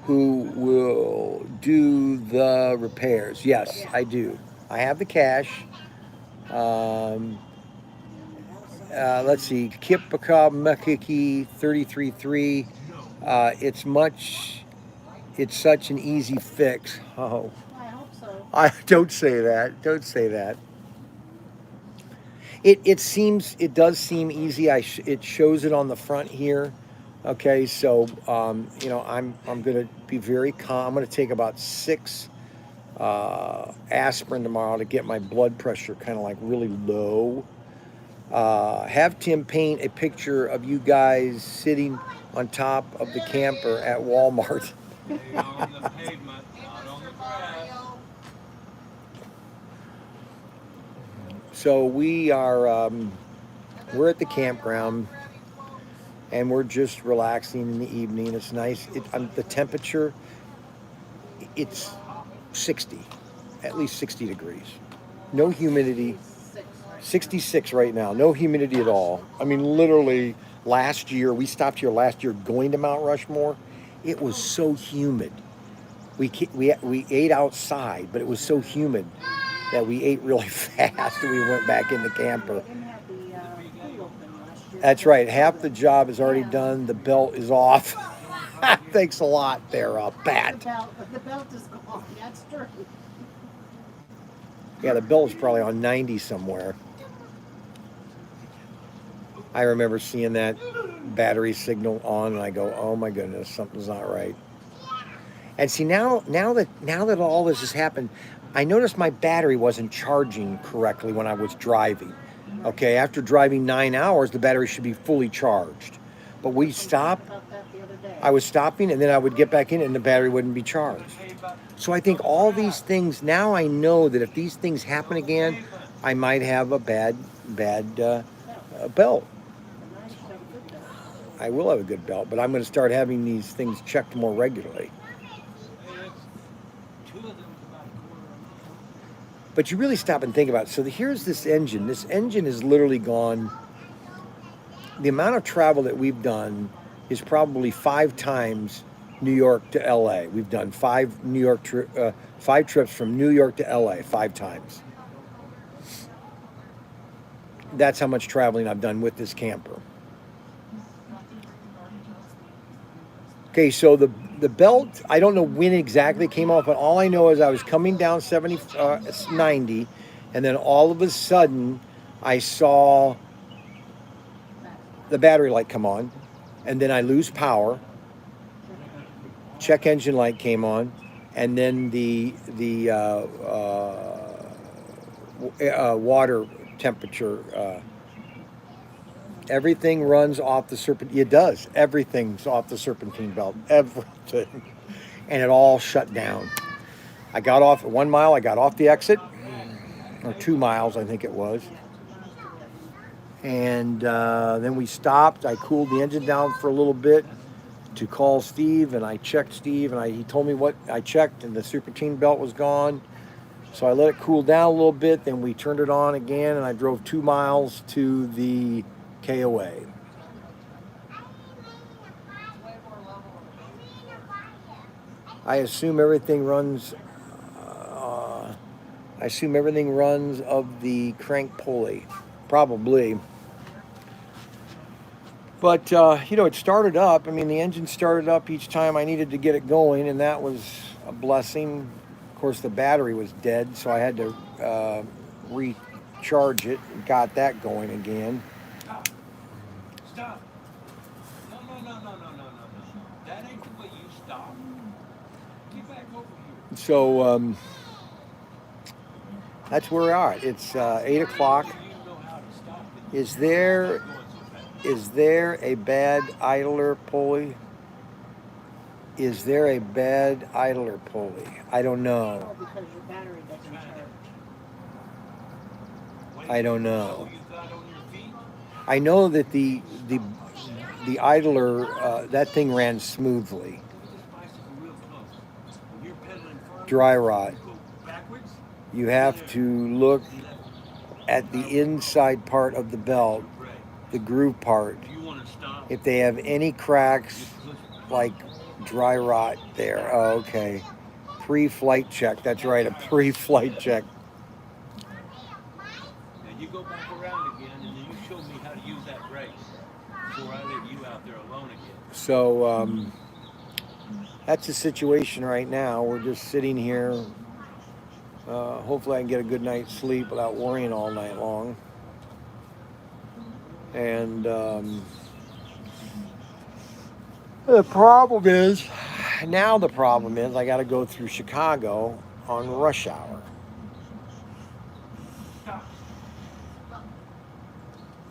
Speaker 1: who will do the repairs. Yes, I do. I have the cash. Let's see. Kipaka Mekiki 33.3. It's such an easy fix. Oh.
Speaker 2: I hope so.
Speaker 1: Don't say that. Don't say that. It does seem easy. It shows it on the front here. Okay, so you know, I'm gonna be very calm. I'm gonna take about 6 aspirin tomorrow to get my blood pressure kind of like really low. Have Tim paint a picture of you guys sitting on top of the camper at Walmart.
Speaker 5: Mario.
Speaker 1: So we are, we're at the campground and we're just relaxing in the evening. It's nice. The temperature, it's 60, at least 60 degrees. No humidity. 66 right now. No humidity at all. I mean, literally, last year, we stopped here last year going to Mount Rushmore. It was so humid. We ate outside, but it was so humid that we ate really fast and we went back in the camper.
Speaker 2: They didn't have the pool open last year.
Speaker 1: That's right. Half the job is already done. The belt is off. Thanks a lot there, Pat.
Speaker 2: The belt is gone. That's true.
Speaker 1: Yeah, the belt is probably on 90 somewhere. I remember seeing that battery signal on, and I go, "Oh my goodness, something's not right." And see, now that all this has happened, I noticed my battery wasn't charging correctly when I was driving. Okay, after driving 9 hours, the battery should be fully charged. But we stopped.
Speaker 2: About that the other day.
Speaker 1: I was stopping, and then I would get back in, and the battery wouldn't be charged. So I think all these things, now I know that if these things happen again, I might have a bad belt. I will have a good belt, but I'm going to start having these things checked more regularly. But you really stop and think about it. So here's this engine. This engine is literally gone. The amount of travel that we've done is probably 5 times New York to LA. We've done 5 trips from New York to LA 5 times. That's how much traveling I've done with this camper. Okay, so the belt, I don't know when exactly it came off, but all I know is I was coming down 90, and then all of a sudden I saw the battery light come on, and then I lose power. Check engine light came on, and then the water temperature. Everything runs off the serpentine. It does. Everything's off the serpentine belt. Everything, and it all shut down. I got off at 1 mile. I got off the exit, or 2 miles, I think it was. And then we stopped. I cooled the engine down for a little bit to call Steve, and I checked Steve, and he told me what I checked, and the serpentine belt was gone. So I let it cool down a little bit. Then we turned it on again, and I drove 2 miles to the KOA. I assume everything runs. Of the crank pulley, probably. But it started up. I mean, the engine started up each time I needed to get it going, and that was a blessing. Of course, the battery was dead, so I had to recharge it and got that going again.
Speaker 3: Stop. No. That ain't the way you stop. Get back over here.
Speaker 1: So that's where we are. It's 8 o'clock. Is there a bad idler pulley? Is there a bad idler pulley? I don't know.
Speaker 2: Oh, because your battery doesn't charge.
Speaker 1: I don't know. I know that the idler, that thing ran smoothly. Dry rot. You have to look at the inside part of the belt, the groove part. If they have any cracks, like dry rot there. Oh, okay. Pre-flight check. That's right, a pre-flight check.
Speaker 3: Now you go back around again, and then you show me how to use that brake before I leave you out there alone again.
Speaker 1: So that's the situation right now. We're just sitting here. Hopefully I can get a good night's sleep without worrying all night long. And the problem is I got to go through Chicago on rush hour.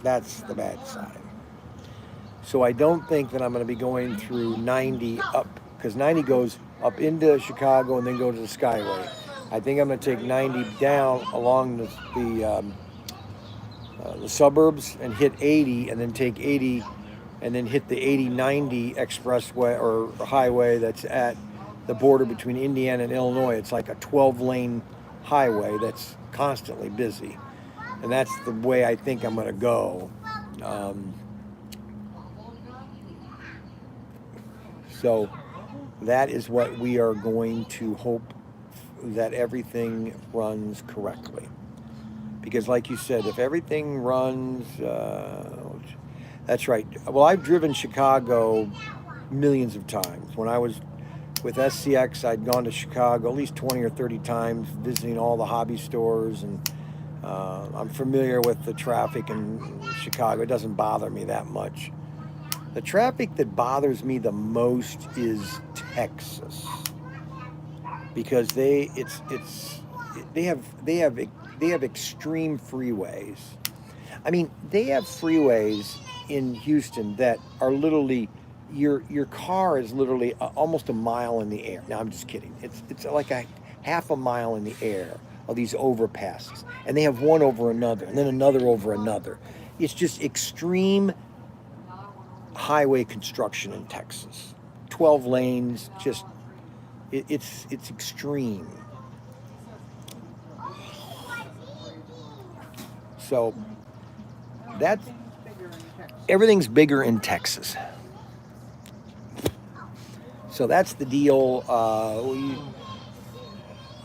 Speaker 1: That's the bad side. So I don't think that I'm going to be going through 90 up, because 90 goes up into Chicago and then go to the Skyway. I think I'm going to take 90 down along the suburbs and hit 80, and then take 80 and then hit the 80-90 expressway or highway that's at the border between Indiana and Illinois. It's like a 12-lane highway that's constantly busy. And that's the way I think I'm going to go. So that is what we are going to hope, that everything runs correctly. Because like you said, if everything runs, that's right. Well, I've driven Chicago millions of times. When I was with SCX, I'd gone to Chicago at least 20 or 30 times, visiting all the hobby stores, and I'm familiar with the traffic in Chicago. It doesn't bother me that much. The traffic that bothers me the most is Texas, because they have extreme freeways. I mean, they have freeways in Houston that are literally, your car is literally almost a mile in the air. Now, I'm just kidding. It's like a half a mile in the air of these overpasses, and they have one over another, and then another over another. It's just extreme highway construction in Texas. 12 lanes, just it's extreme. So that's everything's bigger in Texas. So that's the deal.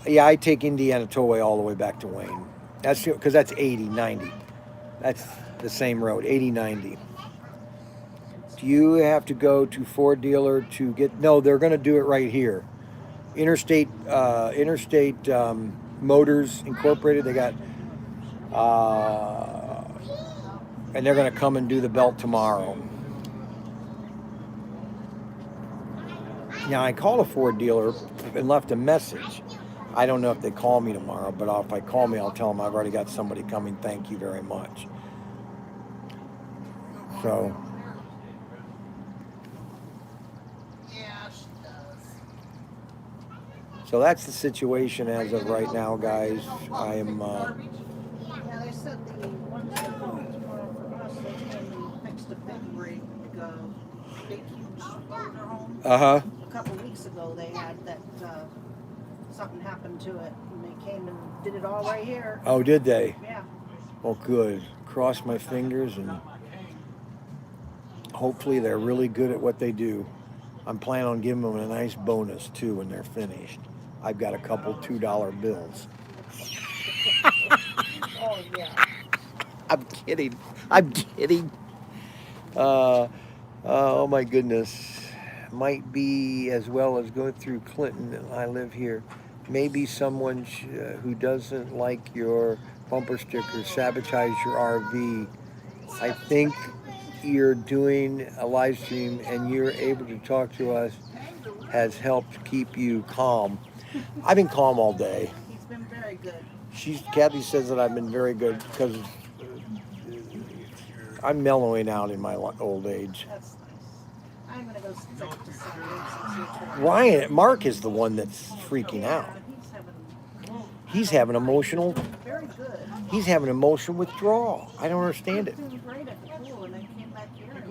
Speaker 1: Yeah, I take Indiana Tollway all the way back to Wayne. That's because that's 80, 90. That's the same road, 80, 90. Do you have to go to Ford dealer to get? No, they're going to do it right here. Interstate Motors Incorporated. They got, and they're going to come and do the belt tomorrow. Now, I called a Ford dealer and left a message. I don't know if they call me tomorrow, but if I call me, I'll tell them I've already got somebody coming. Thank you very much. So. So that's the situation as of right now, guys. I am.
Speaker 2: Yeah, they said the ones that come tomorrow for us, they came and fixed a big rig, big huge motor home.
Speaker 1: Uh-huh.
Speaker 2: A couple weeks ago, they had that something happened to it, and they came and did it all right here.
Speaker 1: Oh, did they?
Speaker 2: Yeah.
Speaker 1: Well, good. Cross my fingers, and hopefully they're really good at what they do. I'm planning on giving them a nice bonus too when they're finished. I've got a couple $2 bills.
Speaker 2: Oh yeah.
Speaker 1: I'm kidding. Oh my goodness. Might be as well as going through Clinton, and I live here. Maybe someone who doesn't like your bumper sticker sabotage your RV. I think you're doing a live stream and you're able to talk to us has helped keep you calm. I've been calm all day.
Speaker 2: He's been very good.
Speaker 1: Kathy says that I've been very good because I'm mellowing out in my old age.
Speaker 2: That's nice. I'm gonna go straight to Sunday.
Speaker 1: Mark is the one that's freaking out. He's having emotional.
Speaker 2: Very good.
Speaker 1: He's having emotional withdrawal. I don't understand it.
Speaker 2: He was doing great at the pool, and then came back here. And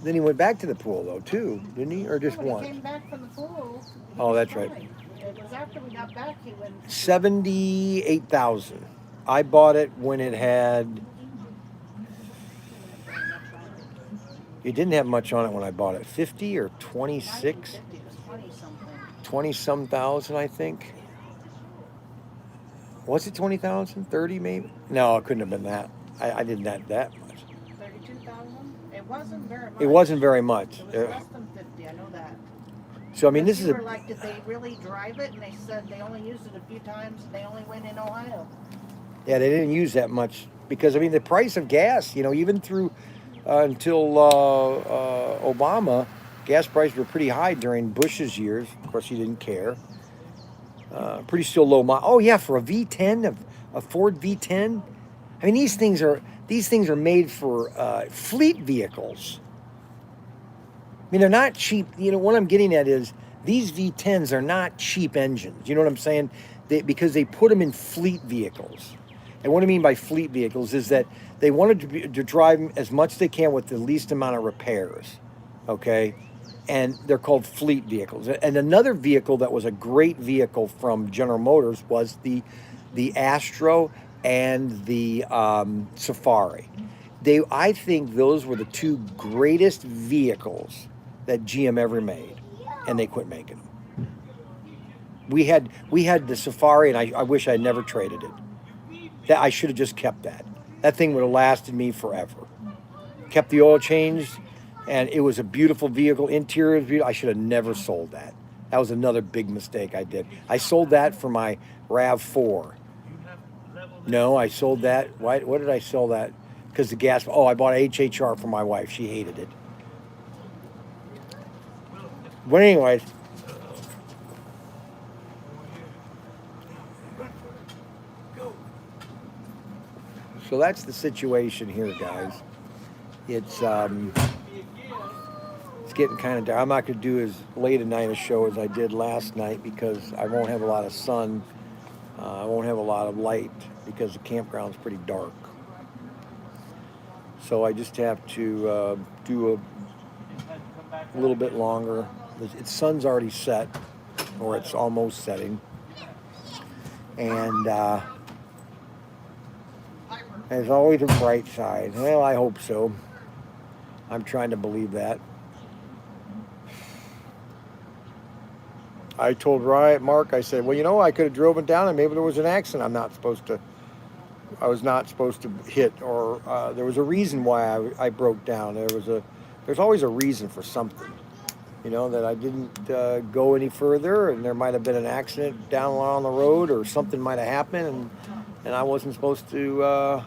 Speaker 1: Then he went back to the pool though too, didn't he? Or just
Speaker 2: when he
Speaker 1: one?
Speaker 2: came back from the pool. he
Speaker 1: Oh,
Speaker 2: was
Speaker 1: that's right.
Speaker 2: fine. It was after we got back he went.
Speaker 1: 78,000. I bought it when it had. It didn't have much on it when I bought it. 50 or 26?
Speaker 2: 50, it was 20 something.
Speaker 1: 20-some thousand, I think. Was it 20,000? 30 maybe? No, it couldn't have been that. I didn't have that much.
Speaker 2: 32,000. It wasn't very much.
Speaker 1: It wasn't very much.
Speaker 2: It was less than 50. I know that.
Speaker 1: So I mean, this is
Speaker 2: You
Speaker 1: a.
Speaker 2: were like, did they really drive it? And they said they only used it a few times. And they only went in Ohio.
Speaker 1: Yeah, they didn't use that much because I mean the price of gas. Even through until Obama, gas prices were pretty high during Bush's years. Of course, he didn't care. Pretty still low. Oh yeah, for a V10, a Ford V10. I mean, these things are made for fleet vehicles. mean, they're not cheap. You know, what I'm getting at is these V10s are not cheap engines. You know what I'm saying? Because they put them in fleet vehicles. And what I mean by fleet vehicles is that they wanted to drive as much as they can with the least amount of repairs. Okay? And they're called fleet vehicles. And another vehicle that was a great vehicle from General Motors was the Astro and the Safari. I think those were the two greatest vehicles that GM ever made, and they quit making them. We had the Safari, and I wish I had never traded it. That I should have just kept that. That thing would have lasted me forever. Kept the oil changed, and it was a beautiful vehicle. Interior was beautiful. I should have never sold that. That was another big mistake I did. I sold that for my RAV4. No, I sold that. Why? What did I sell that? Because the gas. Oh, I bought a HHR for my wife. She hated it. But anyways, so that's the situation here, guys. It's getting kind of dark. I'm not going to do as late a night a show as I did last night because I won't have a lot of sun. I won't have a lot of light because the campground's pretty dark. So I just have to do a little bit longer. The sun's already set, or it's almost setting. And there's always a bright side. Well, I hope so. I'm trying to believe that. I told Mark, I said, well, you know, I could have driven down and maybe there was an accident I was not supposed to hit, or there was a reason why I broke down. There's always a reason for something, you know, that I didn't go any further, and there might have been an accident down along the road, or something might have happened, and I wasn't supposed to.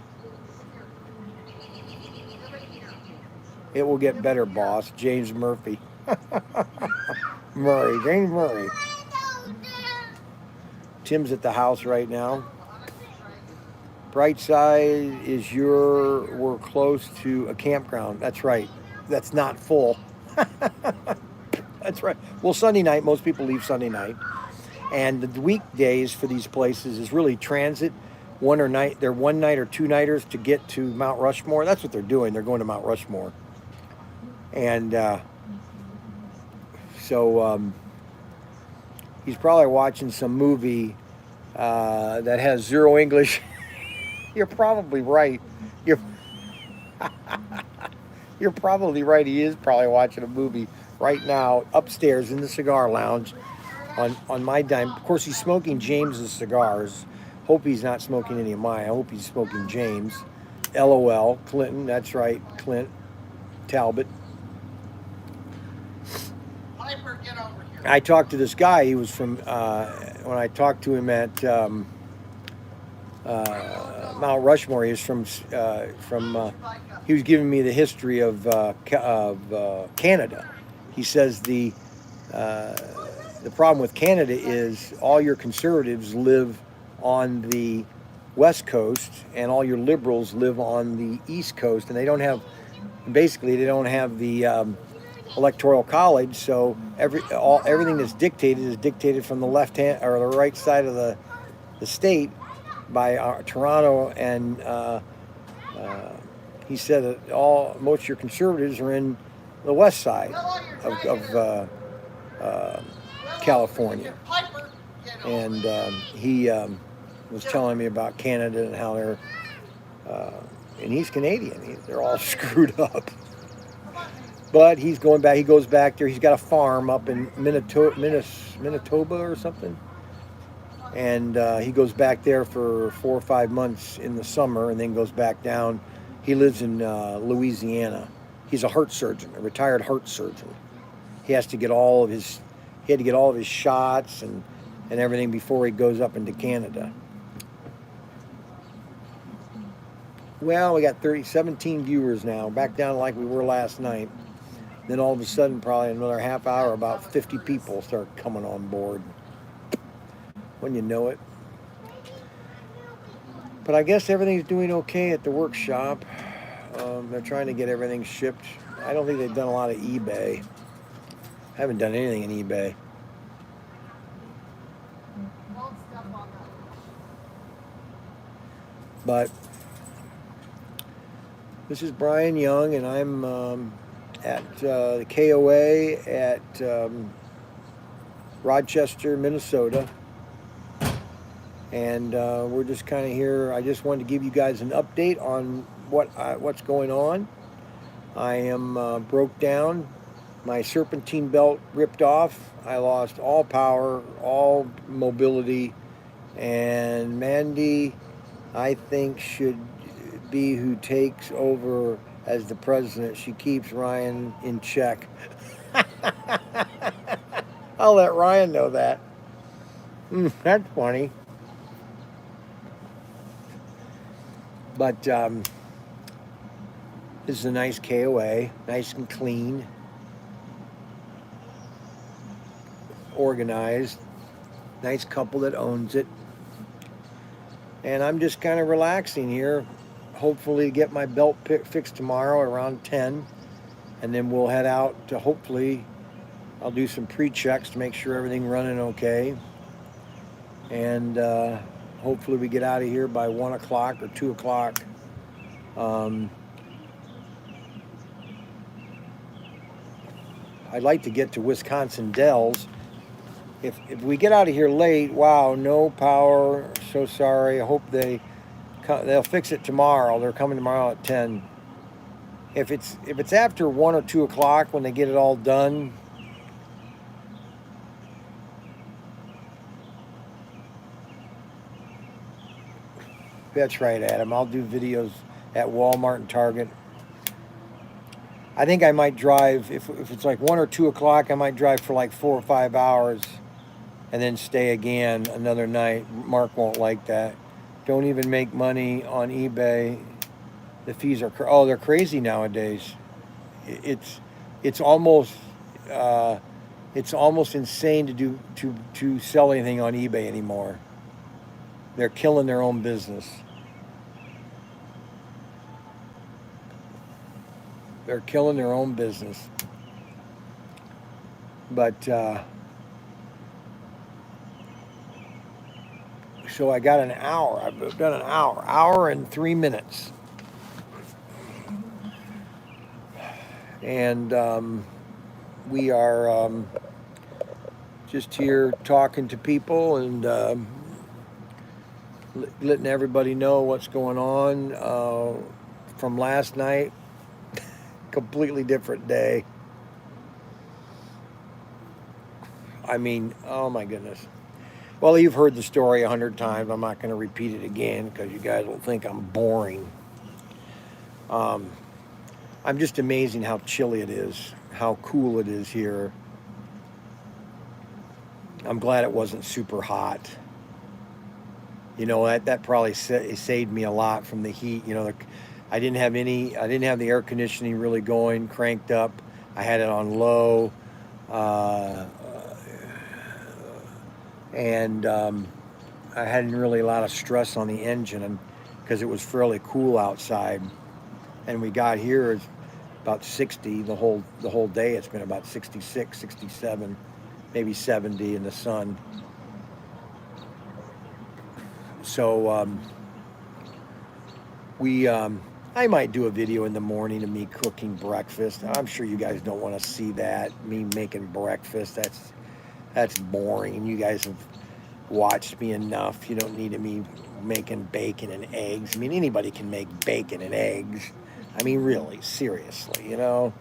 Speaker 1: It will get better, boss. James Murphy. James Murray. Tim's at the house right now. Bright side is we're close to a campground. That's right. That's not full. That's right. Well, Sunday night, most people leave Sunday night. And the weekdays for these places is really transit. They're one night or two nighters to get to Mount Rushmore. That's what they're doing. They're going to Mount Rushmore. And so he's probably watching some movie that has zero English. You're probably right. You're probably right. He is probably watching a movie right now upstairs in the cigar lounge on my dime. Of course, he's smoking James's cigars. Hope he's not smoking any of mine. I hope he's smoking James. LOL. Clinton. That's right. Clint Talbot.
Speaker 5: Piper, get over here.
Speaker 1: I talked to this guy. He was from when I talked to him at Mount Rushmore. He was from he was giving me the history of Canada. He says the problem with Canada is all your conservatives live on the West Coast and all your liberals live on the East Coast, and they don't have the electoral college, so everything that's dictated is dictated from the left hand or the right side of the state by Toronto, and he said that most of your conservatives are in the west side of California, and he was telling me about Canada and how they're and he's Canadian. They're all screwed up. But he's going back. He goes back there. He's got a farm up in Manitoba or something. And he goes back there for 4 or 5 months in the summer, and then goes back down. He lives in Louisiana. He's a heart surgeon, a retired heart surgeon. He had to get all of his shots and everything before he goes up into Canada. Well, we got 17 viewers now, back down like we were last night. Then all of a sudden, probably another half hour, about 50 people start coming on board. When you know it. But I guess everything's doing okay at the workshop. They're trying to get everything shipped. I don't think they've done a lot of eBay. haven't done anything in eBay.
Speaker 5: Don't step on that.
Speaker 1: But this is Brian Young, and I'm at the KOA at Rochester, Minnesota. And we're just kind of here. I just wanted to give you guys an update on what's going on. I am broke down. My serpentine belt ripped off. I lost all power, all mobility, and Mandy, I think, should be who takes over as the president. She keeps Ryan in check. I'll let Ryan know that. That's funny. But this is a nice KOA, nice and clean, organized, nice couple that owns it. And I'm just kind of relaxing here. Hopefully get my belt fixed tomorrow around 10. And then we'll head out to hopefully, I'll do some pre-checks to make sure everything running okay. And hopefully we get out of here by 1 o'clock or 2 o'clock. I'd like to get to Wisconsin Dells. If we get out of here late, wow, no power, so sorry. I hope they'll fix it tomorrow. They're coming tomorrow at 10. If it's after 1 or 2 o'clock when they get it all done, that's right, Adam. I'll do videos at Walmart and Target. I think I might drive, if it's like 1 or 2 o'clock, I might drive for like 4 or 5 hours and then stay again another night. Mark won't like that. Don't even make money on eBay. The fees are, they're crazy nowadays. It's almost insane to sell anything on eBay anymore. They're killing their own business. They're killing their own business. But so I got an hour. I've done an hour and 3 minutes. And we are just here talking to people and letting everybody know what's going on from last night. Completely different day. I mean, oh my goodness. Well, you've heard the story 100 times. I'm not going to repeat it again because you guys will think I'm boring. I'm just amazing how chilly it is, how cool it is here. I'm glad it wasn't super hot. You know, that probably saved me a lot from the heat. You know, I didn't have the air conditioning really going, cranked up. I had it on low. And I hadn't really a lot of stress on the engine because it was fairly cool outside. And we got here, it's about 60 the whole day. It's been about 66, 67, maybe 70 in the sun. So I might do a video in the morning of me cooking breakfast. I'm sure you guys don't want to see that, me making breakfast. That's boring, and you guys have watched me enough. You don't need me making bacon and eggs. I mean, anybody can make bacon and eggs. I mean, really, seriously, you know.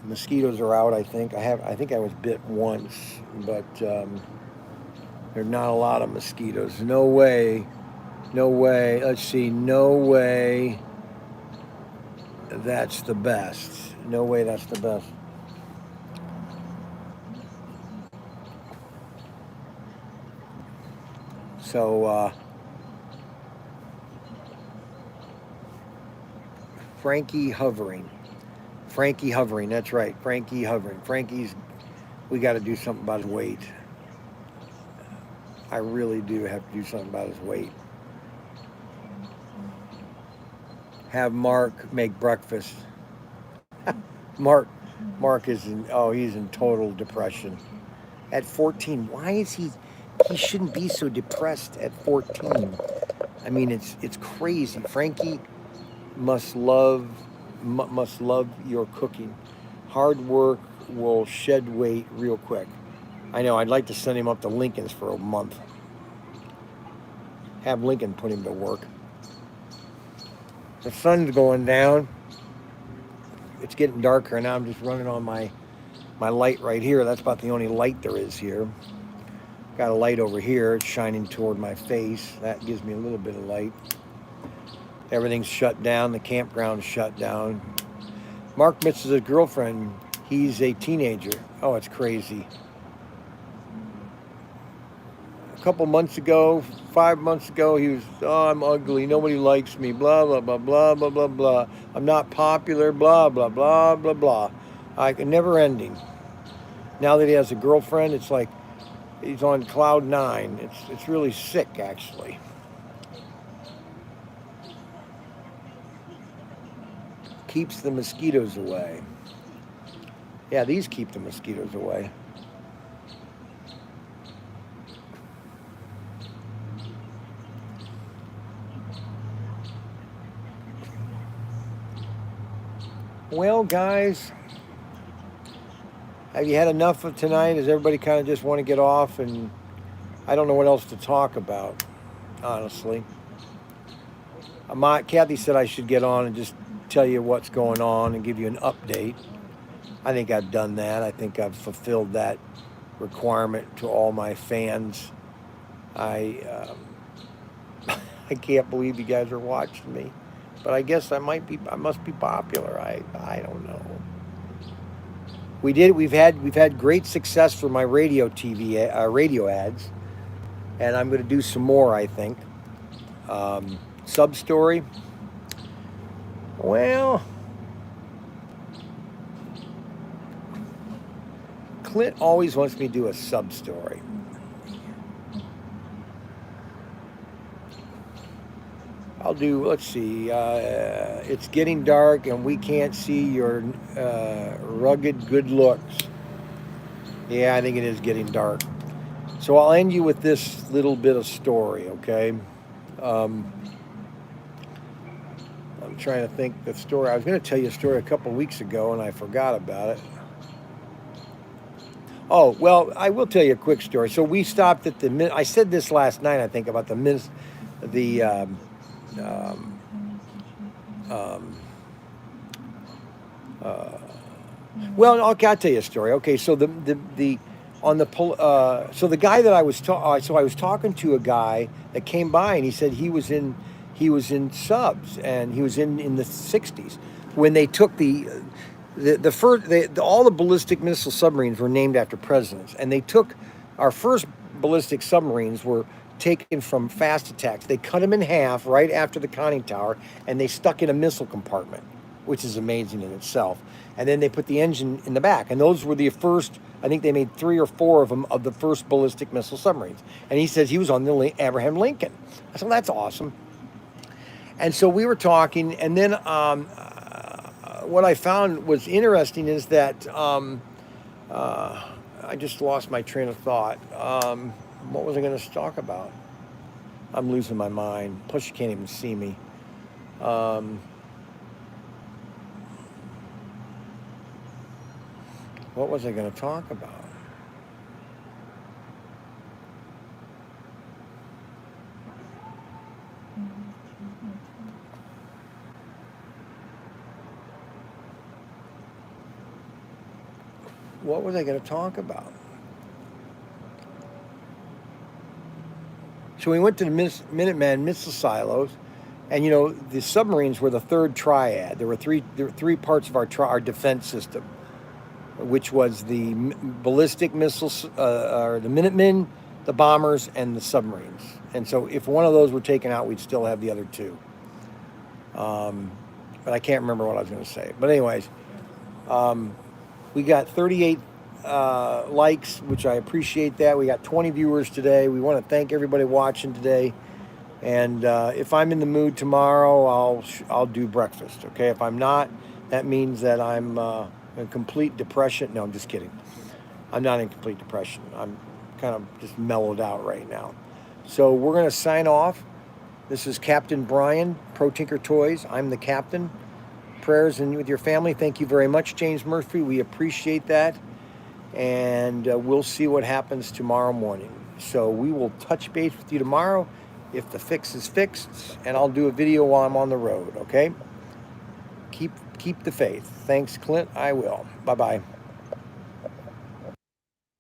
Speaker 1: Mosquitoes are out. I think I was bit once, but there are not a lot of mosquitoes. No way. Let's see. No way. That's the best. No way. That's the best. So, Frankie hovering, that's right, Frankie hovering. We got to do something about his weight. I really do have to do something about his weight. have Mark make breakfast. Mark, Mark is in. Oh, he's in total depression at 14. Why is he? He shouldn't be so depressed at 14. I mean, it's crazy. Frankie must love must love your cooking. Hard work will shed weight real quick. I know. I'd like to send him up to Lincoln's for a month. Have Lincoln put him to work. The sun's going down. It's getting darker now. I'm just running on my light right here. That's about the only light there is here. Got a light over here. It's shining toward my face. That gives me a little bit of light. Everything's shut down. The campground's shut down. Mark misses his girlfriend. He's a teenager. Oh, it's crazy. A couple months ago, 5 months ago, he was, oh, I'm ugly. Nobody likes me. Blah, blah, blah, blah, blah, blah, blah. I'm not popular. Blah, blah, blah, blah, blah. Never ending. Now that he has a girlfriend, it's like he's on cloud 9. It's really sick, actually. Keeps the mosquitoes away. Yeah, these keep the mosquitoes away. Well, guys, have you had enough of tonight? Does everybody kind of just want to get off? And I don't know what else to talk about, honestly. Kathy said I should get on and just tell you what's going on and give you an update. I think I've done that. I think I've fulfilled that requirement to all my fans. I can't believe you guys are watching me, but I guess I must be popular. I don't know. We've had great success for my radio ads, and I'm going to do some more, I think. Sub story. Well, Clint always wants me to do a sub story. I'll do, let's see, it's getting dark and we can't see your rugged good looks. Yeah, I think it is getting dark. So I'll end you with this little bit of story, okay? I'm trying to think the story. I was going to tell you a story a couple weeks ago and I forgot about it. Oh, well, I will tell you a quick story. So we stopped at I said this last night, I think, about well, okay, I'll tell you a story. Okay, so the guy that I was talking to a guy that came by and he said he was in subs and he was in the 60s when they took all the ballistic missile submarines were named after presidents, and they took our first ballistic submarines were taken from fast attacks. They cut them in half right after the conning tower, and they stuck in a missile compartment, which is amazing in itself. And then they put the engine in the back, and those were the first. I think they made 3 or 4 of them of the first ballistic missile submarines. And he says he was on the Abraham Lincoln. I said, well, that's awesome. And so we were talking, and then what I found was interesting is that I just lost my train of thought. What was I going to talk about? I'm losing my mind. Plus, you can't even see me. What was I going to talk about? What was I going to talk about? So we went to the Minuteman missile silos, and the submarines were the third triad. There were three parts of our defense system, which was the ballistic missiles, or the Minutemen, the bombers, and the submarines. And so if one of those were taken out, we'd still have the other 2. But I can't remember what I was going to say. But anyways, we got 38 likes, which I appreciate that. We got 20 viewers today. We want to thank everybody watching today. And if I'm in the mood tomorrow, I'll do breakfast. Okay. If I'm not, that means that I'm in complete depression. No, I'm just kidding. I'm not in complete depression. I'm kind of just mellowed out right now. So we're going to sign off. This is Captain Brian, ProTinkerToys. I'm the captain. Prayers and with your family. Thank you very much, James Murphy. We appreciate that. And we'll see what happens tomorrow morning. So we will touch base with you tomorrow if the fix is fixed, and I'll do a video while I'm on the road, okay? Keep the faith. Thanks, Clint. I will. Bye-bye.